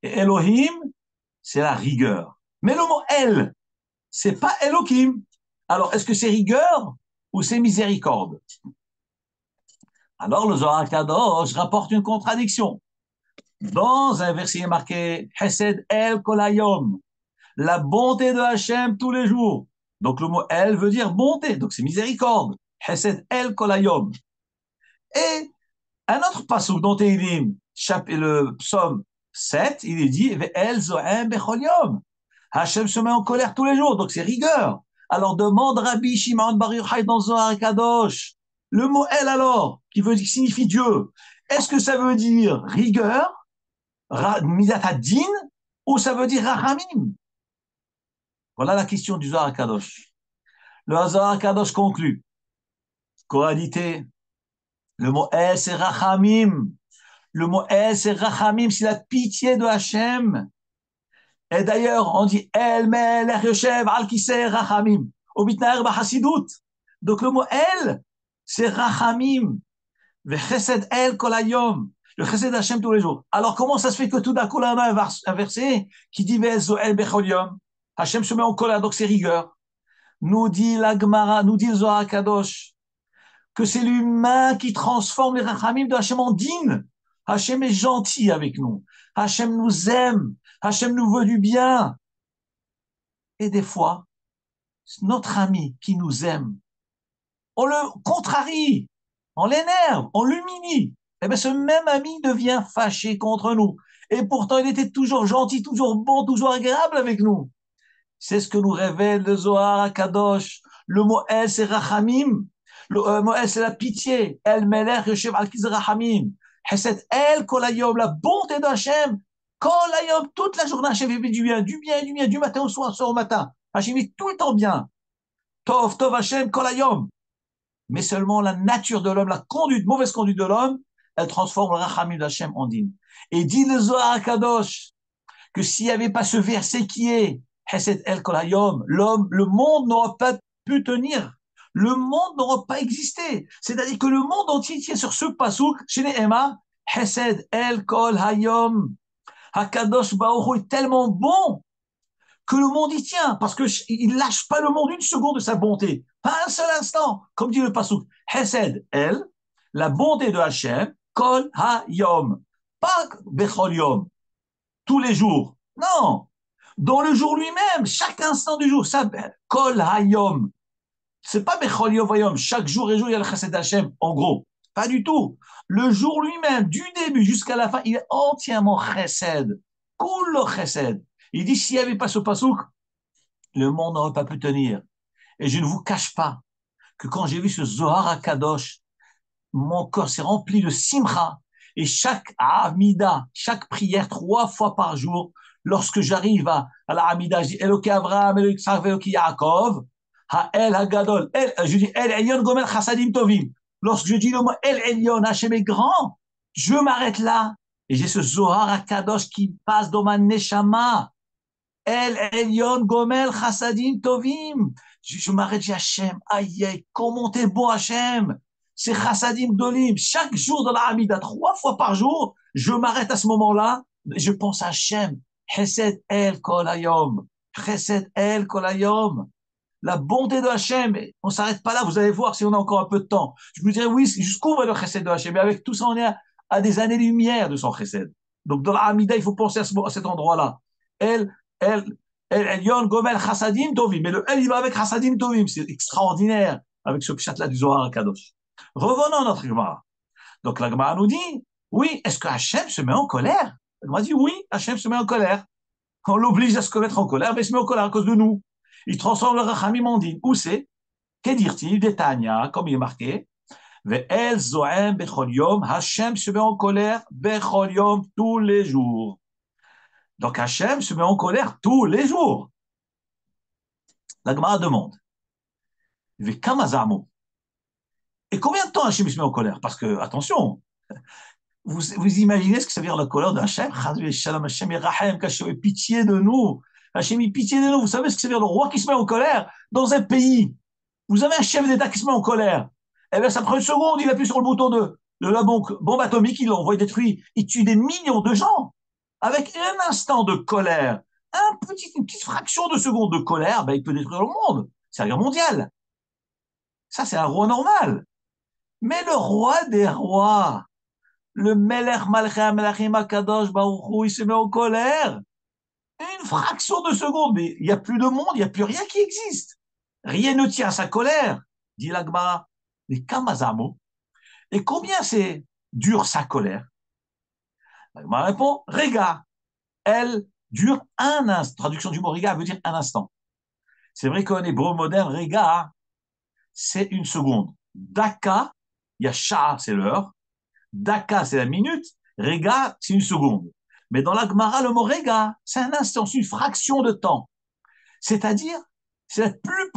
Et Elohim, c'est la rigueur. Mais le mot El, c'est pas Elohim. Alors, est-ce que c'est rigueur ou c'est miséricorde? Alors, le Zohar Kadosh rapporte une contradiction. Dans un verset marqué Hesed El Kolayom, la bonté de Hachem tous les jours. Donc le mot El veut dire bonté, donc c'est miséricorde. Hesed El Kolayom. Et un autre passage dans Tehillim, le psaume 7, il est dit El Zohem Bechol Yom. Hachem se met en colère tous les jours, donc c'est rigueur. Alors demande Rabbi Shimon Bar Yochai dans Zohar Kadosh. Le mot El alors, qui signifie Dieu, est-ce que ça veut dire rigueur, Midat Hadin, ou ça veut dire Rachamim? Voilà la question du Zohar Kadosh. Le Zohar Kadosh conclut qu'en réalité, le mot El, c'est Rachamim. Le mot El, c'est Rachamim, c'est la pitié de Hachem. Et d'ailleurs, on dit El Melech Yoshev Al Kiseh Rachamim. Au Mitnaer B'Hasidut. Donc le mot El, c'est Rachamim. Vechesed El Kol Hayom. Le chesed Hachem tous les jours. Alors comment ça se fait que tout d'un coup, là, on a un verset qui dit Ve'ezo El Bechol Yom. Hachem se met en colère, donc c'est rigueur. Nous dit la Gemara, nous dit le Zohar Kadosh, que c'est l'humain qui transforme les rachamim de Hachem en din. Hachem est gentil avec nous. Hachem nous aime. Hachem nous veut du bien. Et des fois, notre ami qui nous aime, on le contrarie, on l'énerve, on l'humilie. Et bien ce même ami devient fâché contre nous. Et pourtant, il était toujours gentil, toujours bon, toujours agréable avec nous. C'est ce que nous révèle le Zohar Kadosh. Le mot El, c'est Rachamim. Le mot El, c'est la pitié. El Melech Yoshev Al Kiseh Rachamim. Hesed El Kolayom, la bonté d'Hachem. Kolayom, toute la journée, Hachem fait du bien, du bien, du bien, du matin au soir, soir au matin. Hachem est tout le temps bien. Tov, Tov Hachem, Kolayom. Mais seulement la nature de l'homme, la conduite, mauvaise conduite de l'homme, elle transforme le Rachamim d'Hachem en din. Et dit le Zohar Kadosh que s'il n'y avait pas ce verset qui est Hesed El Kol Hayom, l'homme, le monde n'aurait pas pu tenir. Le monde n'aurait pas existé. C'est-à-dire que le monde entier tient sur ce pasouk, chez les Emma, Hesed El Kol Hayom. Hakadosh Baruch Hu est tellement bon que le monde y tient, parce qu'il ne lâche pas le monde une seconde de sa bonté. Pas un seul instant. Comme dit le pasouk, Hesed El, la bonté de Hachem, Kol Hayom. Pas Bechol Yom, tous les jours. Non. Dans le jour lui-même, chaque instant du jour, ça, Kol Hayom. C'est pas Bechol Yom, chaque jour et jour, il y a le Chesed Hashem, en gros. Pas du tout. Le jour lui-même, du début jusqu'à la fin, il est entièrement Chesed. Kul Chesed. Il dit, s'il n'y avait pas ce pasouk, le monde n'aurait pas pu tenir. Et je ne vous cache pas que quand j'ai vu ce Zohar HaKadosh, mon corps s'est rempli de simcha. Et chaque Amida, chaque prière, 3 fois par jour, lorsque j'arrive à la Amida, je dis Eloki Avraham, Eloki Yitzhak, Eloki Yaakov, Ha-El Ha-Gadol, je dis El Elyon Gomer Chassadim Tovim. Lorsque je dis le mot El Elyon, Hachem est grand, je m'arrête là et j'ai ce Zohar à Kadosh qui passe dans ma Neshama. El Elyon Gomel Chassadim Tovim. Je m'arrête, j'ai Hachem. Aïe, aïe, comment t'es bon, Hachem. C'est Chassadim Dolim. Chaque jour dans la Hamida, 3 fois par jour, je m'arrête à ce moment-là. Je pense à Hachem. Chesed El Kolayom. Chesed El Kolayom. La bonté de Hachem. On ne s'arrête pas là. Vous allez voir si on a encore un peu de temps. Je me dirais, oui, jusqu'où va le Chesed de Hachem? Mais avec tout ça, on est à des années-lumière de son Chesed. Donc dans la Hamida, il faut penser à cet endroit-là. El El, Elyon Gomel Chassadim Tovim. Mais le El, il va avec Chassadim Tovim. C'est extraordinaire avec ce pshat-là du Zohar Kadosh. Revenons à notre Gemara. Donc la Gemara nous dit, oui, est-ce que Hachem se met en colère? La Gemara dit, oui, Hachem se met en colère. On l'oblige à se mettre en colère, mais il se met en colère à cause de nous. Il transforme le Rachamim en dîme. Où c'est? Qu'est-il? Détania, comme il est marqué. Ve'el Zohem Bechol Yom. Hachem se met en colère Bechol Yom tous les jours. Donc Hachem se met en colère tous les jours. La Gemara demande, et combien de temps Hachem se met en colère? Parce que, attention, vous imaginez ce que ça veut dire la colère d'Hachem? Hachem est Rahem, Hachem est pitié de nous. Hachem est pitié de nous. Vous savez ce que ça veut dire le roi qui se met en colère dans un pays? Vous avez un chef d'État qui se met en colère. Eh bien, ça prend une seconde, il appuie sur le bouton de la bombe atomique, il l'envoie détruire. Il tue des millions de gens. Avec un instant de colère, une petite fraction de seconde de colère, ben, il peut détruire le monde. C'est la guerre mondiale. Ça, c'est un roi normal. Mais le roi des rois, le Melech Malchei Melachim Akadosh Baruch Hu, il se met en colère. Une fraction de seconde, mais il n'y a plus de monde, il n'y a plus rien qui existe. Rien ne tient à sa colère, dit l'Agmara. Mais Kamazamo. Et combien c'est dur sa colère? L'Agmara répond, Rega. Elle dure un instant. Traduction du mot Rega veut dire un instant. C'est vrai qu'en hébreu moderne, Rega, c'est une seconde. Daka, il y a Shah, c'est l'heure. Daka, c'est la minute. Rega, c'est une seconde. Mais dans la Gemara, le mot Rega, c'est un instant, c'est une fraction de temps. C'est-à-dire, c'est la plus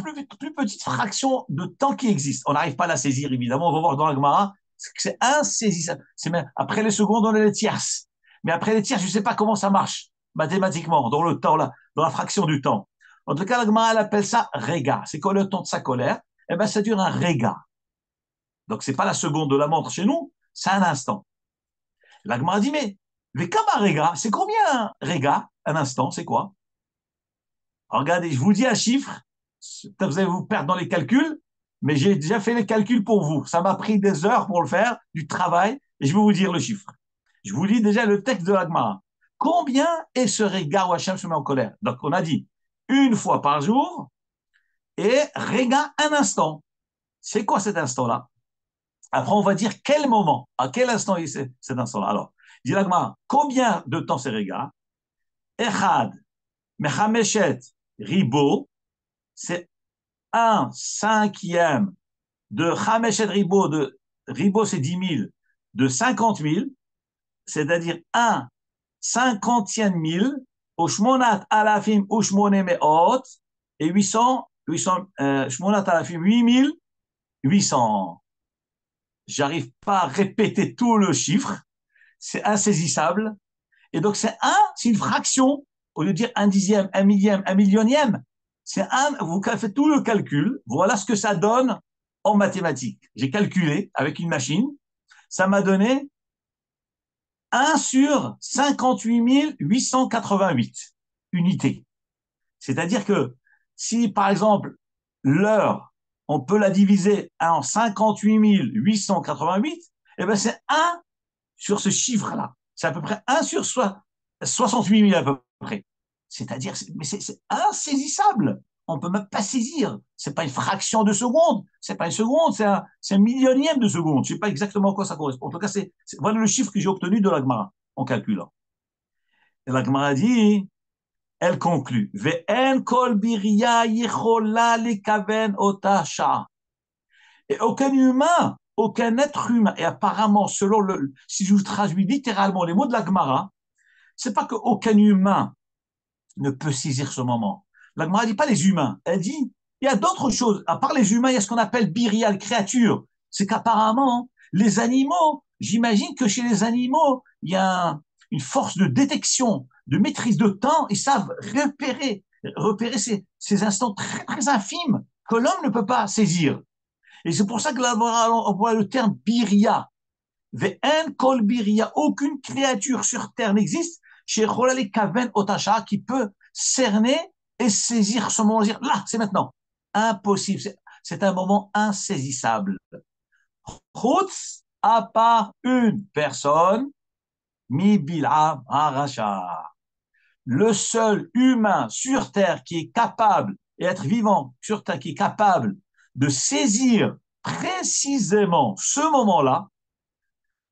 petite fraction de temps qui existe. On n'arrive pas à la saisir, évidemment. On va voir dans la Gemara, c'est insaisissable. Même, après les secondes, on a les tierces. Mais après les tierces, je ne sais pas comment ça marche mathématiquement, dans le temps, là, dans la fraction du temps. En tout cas, la Gemara, elle appelle ça Rega. C'est quoi le temps de sa colère? Eh bien, ça dure un Rega. Donc, ce n'est pas la seconde de la montre chez nous, c'est un instant. La Gemara dit, mais comme un Rega, c'est combien Rega, un instant, c'est quoi? Alors, regardez, je vous dis un chiffre, vous allez vous perdre dans les calculs, mais j'ai déjà fait les calculs pour vous. Ça m'a pris des heures pour le faire, du travail, et je vais vous dire le chiffre. Je vous lis déjà le texte de la Gemara. Combien est ce Rega où Hachem se met en colère? Donc, on a dit une fois par jour et Rega un instant. C'est quoi cet instant-là? Après, on va dire quel moment, à quel instant est cet instant-là. Alors, dit la Gemara, combien de temps c'est Rega? Echad, Mechameshet, Ribo, c'est 1/5 de Chameshet Ribo, de Ribo c'est 10 000, de 50 000, c'est-à-dire 1/50 au Shmonat Alafim ou Shmone Meot, et 800, Shmonat Alafim, 8 800. J'arrive pas à répéter tout le chiffre, c'est insaisissable. Et donc c'est une fraction, au lieu de dire 1/10, 1/1000, 1/100000, vous faites tout le calcul, voilà ce que ça donne en mathématiques. J'ai calculé avec une machine, ça m'a donné 1/58 888 unités. C'est-à-dire que si, par exemple, l'heure, on peut la diviser en 58 888, eh ben c'est 1 sur ce chiffre-là. C'est à peu près 1 sur 68 000 à peu près. C'est-à-dire, mais c'est insaisissable. On ne peut même pas saisir. Ce n'est pas une fraction de seconde. Ce n'est pas une seconde, c'est un millionième de seconde. Je ne sais pas exactement à quoi ça correspond. En tout cas, voilà le chiffre que j'ai obtenu de la Gemara en calculant. Et la Gemara dit, elle conclut, Ve'en kol biria yichola likaven otasha. Et aucun humain, aucun être humain, et apparemment, si je vous traduis littéralement les mots de la Gemara, c'est pas qu'aucun humain ne peut saisir ce moment. La Gemara ne dit pas les humains, elle dit, il y a d'autres choses. À part les humains, il y a ce qu'on appelle birial, créature. C'est qu'apparemment, les animaux, j'imagine que chez les animaux, il y a une force de détection, de maîtrise de temps. Ils savent repérer ces instants très, très infimes que l'homme ne peut pas saisir. Et c'est pour ça que là, on voit le terme biria. Ve'en kol biria. Aucune créature sur terre n'existe chez Cholale Kaven Otasha qui peut cerner et saisir ce moment, dire là, c'est maintenant. Impossible. C'est un moment insaisissable. Chutz, à part une personne, mi Bil'am Arasha. Le seul humain sur terre qui est capable, et être vivant sur terre, qui est capable de saisir précisément ce moment-là,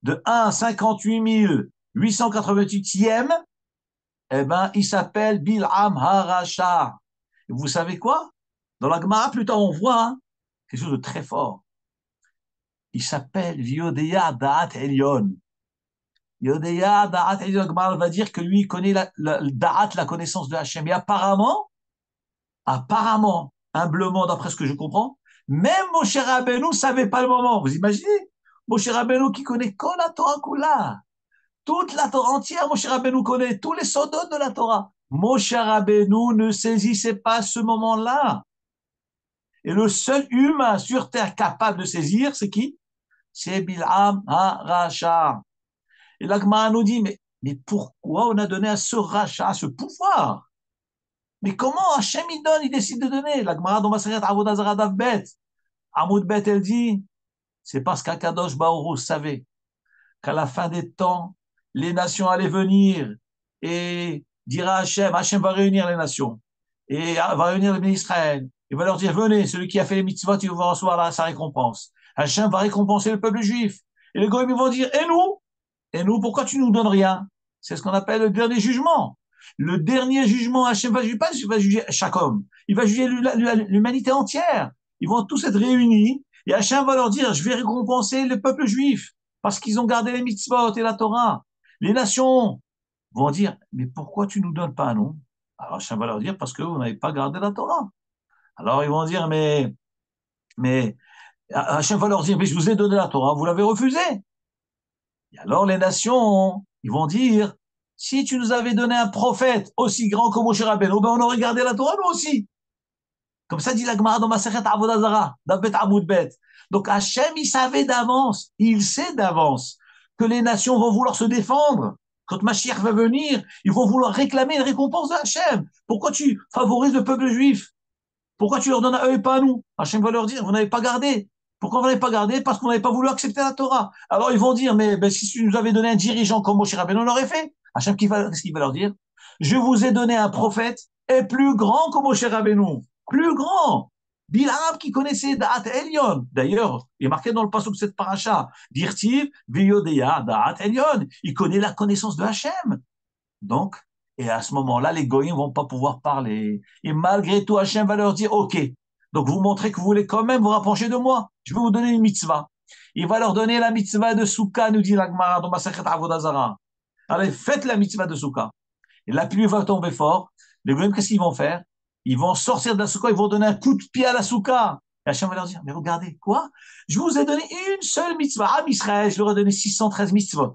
de 1 58 888e, eh ben, il s'appelle Bil'am Harasha. Et vous savez quoi? Dans la Gemara, plus tard, on voit quelque chose de très fort. Il s'appelle Viodeya Da'at Elyon. Viodeya Da'at Elyon, la Gemara va dire que lui, il connaît Da'at, la connaissance de Hachem. Et apparemment, humblement, d'après ce que je comprends, même Moshe Rabbeinu ne savait pas le moment. Vous imaginez? Moshe Rabbeinu qui connaît que la Torah Kula. Toute la Torah entière, Moshe Rabbeinu connaît tous les sodotes de la Torah. Moshe Rabbeinu ne saisissait pas ce moment-là. Et le seul humain sur terre capable de saisir, c'est qui? C'est Bil'am HaRasha. Et la Gemara nous dit, mais pourquoi on a donné à ce Racha, ce pouvoir? Mais comment Hachem il donne, il décide de donner? La Gemara dans Maseret Avodah Zarah Daf Bet, Amoud Bet, elle dit, c'est parce qu'Akadosh Baruch Hu savait qu'à la fin des temps, les nations allaient venir et dire à Hachem va réunir les nations et va réunir les bénis Israël. Il va leur dire, venez, celui qui a fait les mitzvot, il va recevoir sa récompense. Hachem va récompenser le peuple juif. Et les goyim vont dire, et nous? Et nous, pourquoi tu nous donnes rien? C'est ce qu'on appelle le dernier jugement. Le dernier jugement, Hachem va juger, pas va juger chaque homme. Il va juger l'humanité entière. Ils vont tous être réunis et Hachem va leur dire, je vais récompenser le peuple juif parce qu'ils ont gardé les mitzvot et la Torah. Les nations vont dire, mais pourquoi tu nous donnes pas un nom? Alors Hachem va leur dire, parce que vous n'avez pas gardé la Torah. Alors ils vont dire, mais Hachem va leur dire, mais je vous ai donné la Torah, vous l'avez refusé. Et alors les nations, ils vont dire, si tu nous avais donné un prophète aussi grand que Moshe Rabbeinu, ben on aurait gardé la Torah nous aussi. Comme ça dit la Gemara dans Masechet Avodah Zarah, Davet Amoud Bet. Donc Hachem, il savait d'avance, il sait d'avance que les nations vont vouloir se défendre. Quand Mashiach va venir, ils vont vouloir réclamer une récompense de Hachem. Pourquoi tu favorises le peuple juif? Pourquoi tu leur donnes à eux et pas à nous? Hachem va leur dire, vous n'avez pas gardé. Pourquoi vous n'avez pas gardé? Parce qu'on n'avait pas voulu accepter la Torah. Alors ils vont dire, mais si tu nous avais donné un dirigeant comme Moshe Rabbeinu, on l'aurait fait. Hachem, qu'est-ce qu'il va leur dire? Je vous ai donné un prophète et plus grand que Moshe Rabbeinu. Plus grand. Bil'am qui connaissait Da'at Elyon. D'ailleurs, il est marqué dans le passage de cette paracha, Dirtiv, Viyodeya, Da'at Elyon. Il connaît la connaissance de Hachem. Donc, et à ce moment-là, les goyim vont pas pouvoir parler. Et malgré tout, Hachem va leur dire, OK, donc vous montrez que vous voulez quand même vous rapprocher de moi. Je vais vous donner une mitzvah. Il va leur donner la mitzvah de Souka, nous dit l'Agmara dans Masechet Avodah Zarah. Allez, faites la mitzvah de Souka. Et la pluie va tomber fort. Les goyim, qu'est-ce qu'ils vont faire? Ils vont sortir de la Souka, ils vont donner un coup de pied à la Souka. Et Hachem va leur dire, mais regardez, quoi? Je vous ai donné une seule mitzvah. À Israël, je leur ai donné 613 mitzvot.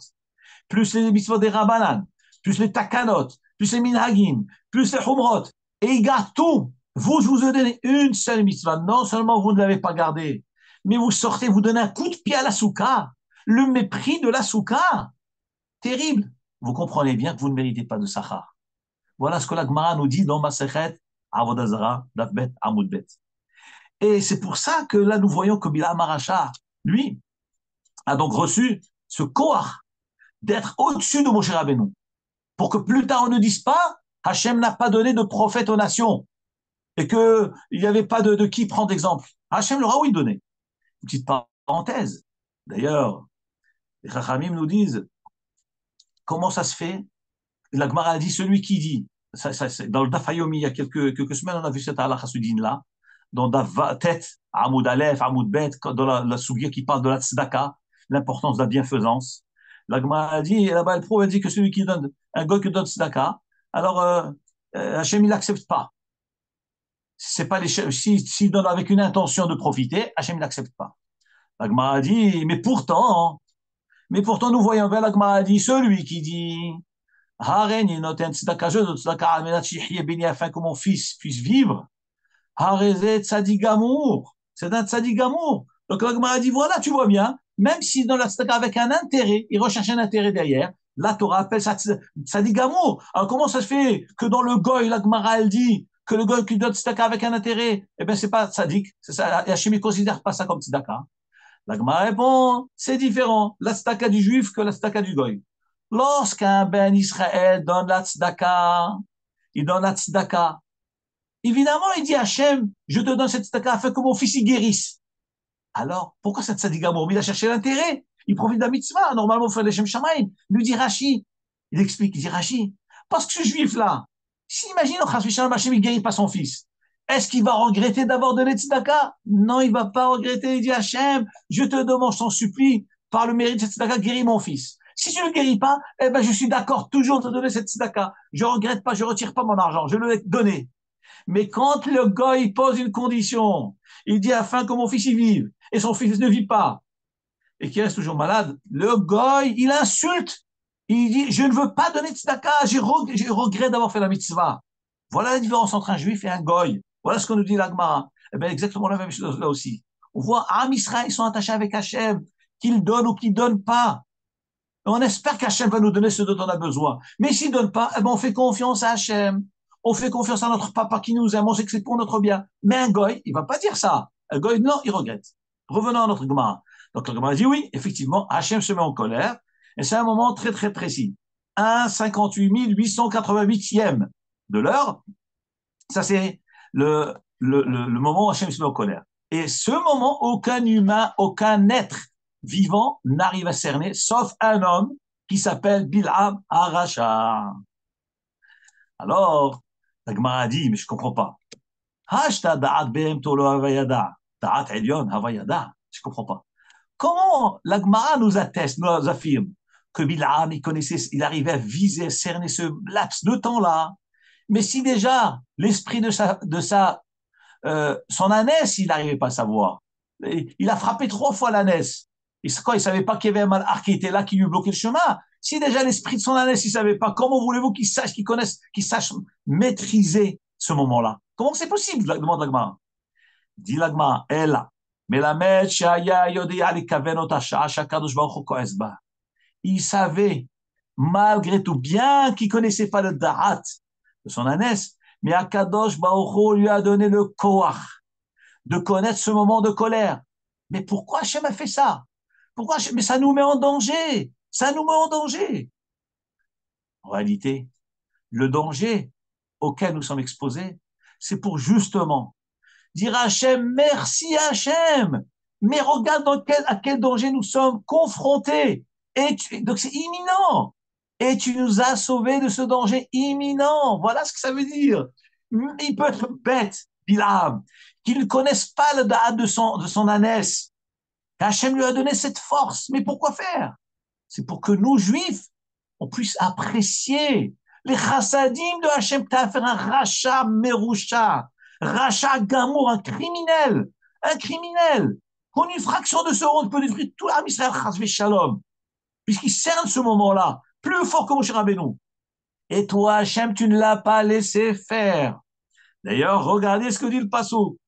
Plus les mitzvot des Rabbanan, plus les takanot, plus les minhagim, plus les humrot. Et il garde tout. Vous, je vous ai donné une seule mitzvah. Non seulement vous ne l'avez pas gardée, mais vous sortez, vous donnez un coup de pied à la souka. Le mépris de la souka. Terrible. Vous comprenez bien que vous ne méritez pas de sachar. Voilà ce que la Gemara nous dit dans Masechet Avodah Zarah, Daf Bet, Amud Bet. Et c'est pour ça que là, nous voyons que Bil'am HaRasha, lui, a donc reçu ce koach d'être au-dessus de Moshe Rabbeinu. Pour que plus tard on ne dise pas, Hachem n'a pas donné de prophète aux nations. Et qu'il n'y avait pas de qui prendre exemple. Hachem leur a oui donné. Une petite parenthèse. D'ailleurs, les Chachamim nous disent, comment ça se fait? La Gemara a dit, celui qui dit, dans le Daf Hayomi, il y a quelques semaines, on a vu cette halakha là, dans Daf Tet, Amoud Aleph, Amoud Bet, dans la Sougia qui parle de la tzedaka, l'importance de la bienfaisance. La Gemara a dit, là-bas, elle prouve, elle dit que celui qui donne, un gars qui donne tzedaka, alors Hachem, il n'accepte pas. C'est pas s'il donne avec une intention de profiter, Hachem n'accepte pas. La Gemara a dit, mais pourtant, nous voyons bien la Gemara a dit, celui qui dit Haren, il note un tzedaka, je donne tzedaka al menat shihyeh beni afin que mon fils puisse vivre. Harezet tzadik gamour. C'est un tzadik gamour. Donc la Gemara dit voilà, tu vois bien, même si dans la tzedaka avec un intérêt, il recherche un intérêt derrière, la Torah appelle ça tzadik gamour. Alors comment ça se fait que dans le goy, la Gemara elle dit que le goy qui donne tzedaka avec un intérêt, eh bien c'est pas tzadik, c'est ça. Hachem ne considère pas ça comme tzedaka. La Gemara répond c'est différent. La tzedaka du juif que la tzedaka du goy. Lorsqu'un ben Israël donne la tzedaka, il donne la tzedaka. Évidemment, il dit Hachem, je te donne cette tzedaka afin que mon fils y guérisse. Alors, pourquoi cette tzedaka gamour? Il a cherché l'intérêt. Il profite de la mitzvah. Normalement, il fait les Shem Shamaim. Lui dit Rashi. Il explique, il dit Rashi. Parce que ce juif-là, s'imagine, Hachem, il guérit pas son fils. Est-ce qu'il va regretter d'avoir donné tzedaka? Non, il va pas regretter. Il dit Hachem, je te demande, je t'en supplie, par le mérite de cette tzedaka, guéris mon fils. Si tu ne le guéris pas, eh ben, je suis d'accord toujours de te donner cette tzedaka. Je regrette pas, je retire pas mon argent. Je le ai donné. Mais quand le gars, il pose une condition, il dit afin que mon fils y vive, et son fils ne vit pas, et qu'il reste toujours malade, le gars, il insulte. Il dit, je ne veux pas donner de tzedaka, j'ai regret d'avoir fait la mitzvah. Voilà la différence entre un juif et un goy. Voilà ce qu'on nous dit l'Agmara. Eh bien, exactement la même chose là aussi. On voit, Am Israël, ils sont attachés avec Hachem, qu'ils donnent ou qu'ils ne donnent pas. On espère qu'Hachem va nous donner ce dont on a besoin. Mais s'il ne donne pas, eh ben on fait confiance à Hachem. On fait confiance à notre papa qui nous aime. On sait que c'est pour notre bien. Mais un goy, il ne va pas dire ça. Un goy, non, il regrette. Revenons à notre Gemara. Donc le Gemara dit oui, effectivement, Hachem se met en colère. Et c'est un moment très, très précis. 1,58 888e de l'heure. Ça, c'est le moment où Hachem se met en colère. Et ce moment, aucun humain, aucun être vivant n'arrive à cerner, sauf un homme qui s'appelle Bil'am Aracha. Alors, la Gemara dit, mais je ne comprends pas. Hashta da'at behem tolo havayada. Da'at elyon havayada. Je ne comprends pas. Comment la Gemara nous atteste, nous affirme que Bil'am, il connaissait, il arrivait à viser, à cerner ce laps de temps-là. Mais si déjà l'esprit son ânesse, il n'arrivait pas à savoir. Il a frappé 3 fois l'ânesse. Et quoi, il ne savait pas qu'il y avait un malhar qui était là, qui lui bloquait le chemin. Si déjà l'esprit de son ânesse, il ne savait pas, comment voulez-vous qu'il sache, qu'il connaisse, qu'il sache maîtriser ce moment-là? Comment c'est possible, demande l'Agma. Dit l'Agma, elle, mais la mèche, il savait, malgré tout, bien qu'il ne connaissait pas le da'at de son ânesse, mais Akadosh Baruch Hu lui a donné le koach de connaître ce moment de colère. Mais pourquoi Hachem a fait ça? Pourquoi Hachem? Mais ça nous met en danger. Ça nous met en danger. En réalité, le danger auquel nous sommes exposés, c'est pour justement dire à Hachem, merci Hachem, mais regarde à quel danger nous sommes confrontés. Donc c'est imminent. Et tu nous as sauvés de ce danger imminent. Voilà ce que ça veut dire. Il peut être bête, Bil'am, qu'il ne connaisse pas le da'at de son ânesse. Hachem lui a donné cette force. Mais pourquoi faire? C'est pour que nous, juifs, on puisse apprécier les chassadim de Hachem. Tu as fait un rachat merusha, rachat gamour, un criminel. Pour une fraction de seconde, peut détruire tout l'âme Israël, chas shalom, puisqu'il cerne ce moment-là, plus fort que Moshe Rabbeinu. Et toi, Hachem, tu ne l'as pas laissé faire. D'ailleurs, regardez ce que dit le Passouk.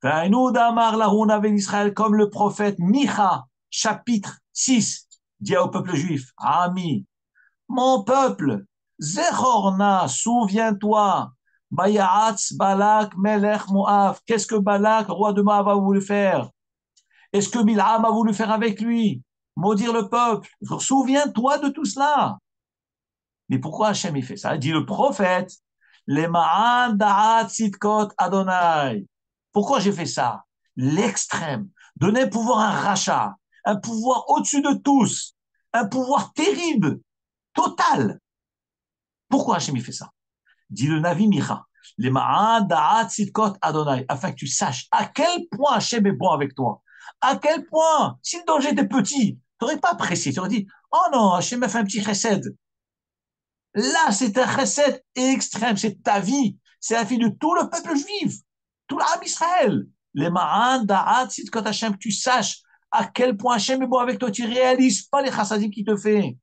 Comme le prophète Micha, chapitre 6, dit au peuple juif, Ami, mon peuple, Zechorna, souviens-toi, Bayaatz Balak Melech Moab. Qu'est-ce que Balak, roi de Moab, a voulu faire? Est-ce que Bil'am a voulu faire avec lui? Maudire le peuple. Souviens-toi de tout cela. Mais pourquoi Hachem il fait ça? Dit le prophète, les Ma'an Da'at Sitkot Adonai. Pourquoi j'ai fait ça? L'extrême. Donner pouvoir à un rachat, un pouvoir au-dessus de tous, un pouvoir terrible, total. Pourquoi Hachem il fait ça? Dit le Navi Micha, les Ma'an Da'at Sitkot Adonai, afin que tu saches à quel point Hachem est bon avec toi. À quel point, si le danger était petit, tu n'aurais pas apprécié, tu aurais dit, oh non, Hachem a fait un petit chesed. Là, c'est un chesed extrême, c'est ta vie, c'est la vie de tout le peuple juif, tout l'Arab Israël. Les ma'an da'at sitkot Hachem, tu saches à quel point Hachem est bon avec toi, tu réalises pas les chassadim qu'il te fait.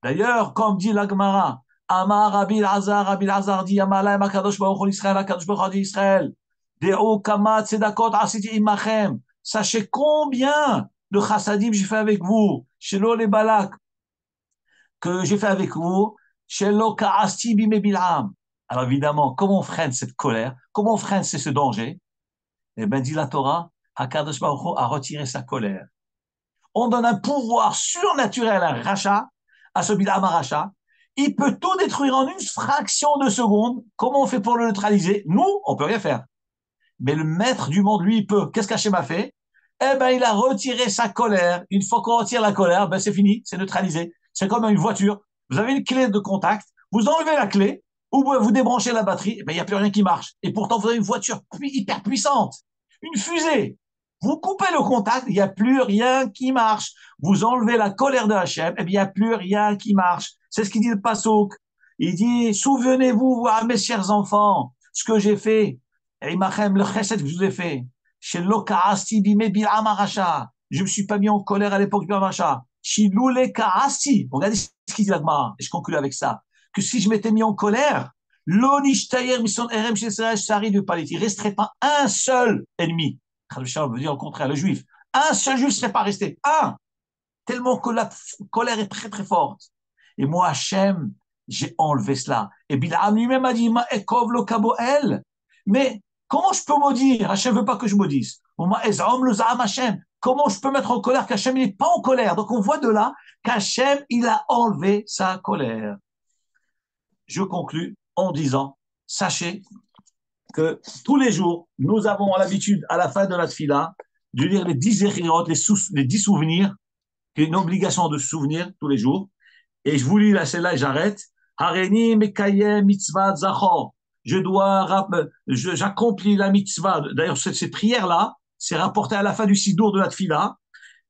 D'ailleurs, comme dit la Gemara, Amar Rabbi Elazar dit, Amalaim Akadosh Baruch Hu Israël, Akadosh Baruch Hu dit Israël, Deo Kama Tzedakot Asiti Imachem. Sachez combien de chassadim j'ai fait avec vous, Shelo le Balak, que j'ai fait avec vous, Shelo Ka'asti Bime Bil'am. Alors évidemment, comment on freine cette colère? Comment on freine ce danger? Eh bien, dit la Torah, Hakadosh Baruch Hu a retiré sa colère. On donne un pouvoir surnaturel à un rachat, à ce Bil'am rachat. Il peut tout détruire en une fraction de seconde. Comment on fait pour le neutraliser? Nous, on peut rien faire. Mais le maître du monde, lui, il peut. Qu'est-ce qu'Hachem a fait? Eh ben, il a retiré sa colère. Une fois qu'on retire la colère, ben, c'est fini, c'est neutralisé. C'est comme une voiture. Vous avez une clé de contact, vous enlevez la clé, ou vous débranchez la batterie, ben, il n'y a plus rien qui marche. Et pourtant, vous avez une voiture hyper puissante, une fusée. Vous coupez le contact, il n'y a plus rien qui marche. Vous enlevez la colère de Hachem, eh bien, il n'y a plus rien qui marche. C'est ce qu'il dit le Passouk. Il dit, souvenez-vous, mes chers enfants, ce que j'ai fait. Et Imachem, le chesed que je vous ai fait. Chez Lokaasti, Bime Bil'am Aracha. Je ne me suis pas mis en colère à l'époque du Bil'am Aracha. Chez Loule Kaasti. Regardez ce qu'il dit là-bas. Et je conclue avec ça. Que si je m'étais mis en colère, Lonishtayer, Mission RM, chez Sari de Palit. Il ne resterait pas un seul ennemi. Khalvishah veut dire au contraire, le juif. Un seul juif ne serait pas resté. Un. Tellement que la colère est très très forte. Et moi, Hachem, j'ai enlevé cela. Et Bil'am lui-même a dit, Ma ekov lo kaboel. Mais comment je peux maudire? Hachem ne veut pas que je maudisse. Comment je peux mettre en colère qu'Hachem n'est pas en colère? Donc on voit de là qu'Hachem, il a enlevé sa colère. Je conclus en disant, sachez que tous les jours, nous avons l'habitude, à la fin de la tfila, de lire les 10 zéchirot, les 10 souvenirs, qui est une obligation de se souvenir tous les jours. Et je vous lis là, celle-là et j'arrête. Hareni mekayem mitzvah zachor. J'accomplis la mitzvah. D'ailleurs, ces prières-là, c'est rapporté à la fin du sidour de la tfila,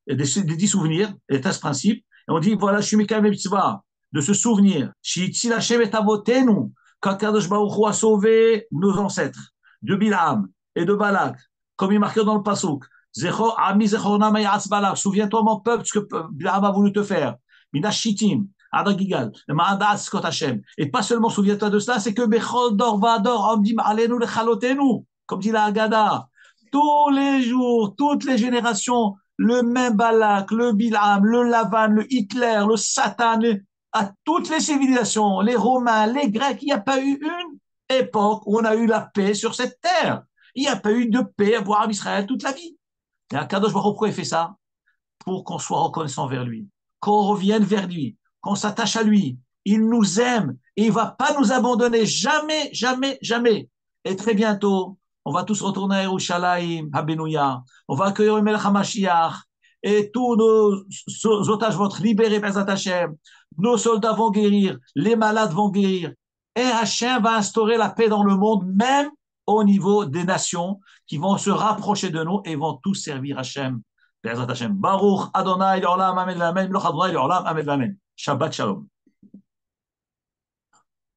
des 10 souvenirs, et c'est ce principe. Et on dit, voilà, je suis mekayem mitzvah, de se souvenir. Shiitzil Hashem et avotenu, qu'Akadosh Baruch Hu a sauvé nos ancêtres, de Bil'am et de Balak, comme il est marqué dans le Passouk. Ami zechorna meyatz Balak, souviens-toi mon peuple, ce que Bil'am a voulu te faire. Minashitim, Adagigal, et pas seulement souviens-toi de cela, c'est que Bechol Dor Vador, Amdim Alenu Lechalotenu, comme dit la Haggadah, tous les jours, toutes les générations, le même Balak, le Bil'am, le Lavan, le Hitler, le Satan, à toutes les civilisations, les Romains, les Grecs, il n'y a pas eu une époque où on a eu la paix sur cette terre. Il n'y a pas eu de paix à voir en Israël toute la vie. Et Akadosh Baruch Hu, pourquoi il fait ça? Pour qu'on soit reconnaissant vers lui, qu'on revienne vers lui, qu'on s'attache à lui. Il nous aime et il ne va pas nous abandonner. Jamais, jamais, jamais. Et très bientôt, on va tous retourner à Yerushalayim, à Benouya. On va accueillir le Melech HaMashiach et tous nos otages vont être libérés, Bezat Hashem. Nos soldats vont guérir, les malades vont guérir. Et Hashem va instaurer la paix dans le monde, même au niveau des nations qui vont se rapprocher de nous et vont tous servir Hashem. Bezat Hashem. Baruch Adonai L'Olam Amen Amen. Amen. Shabbat Shalom.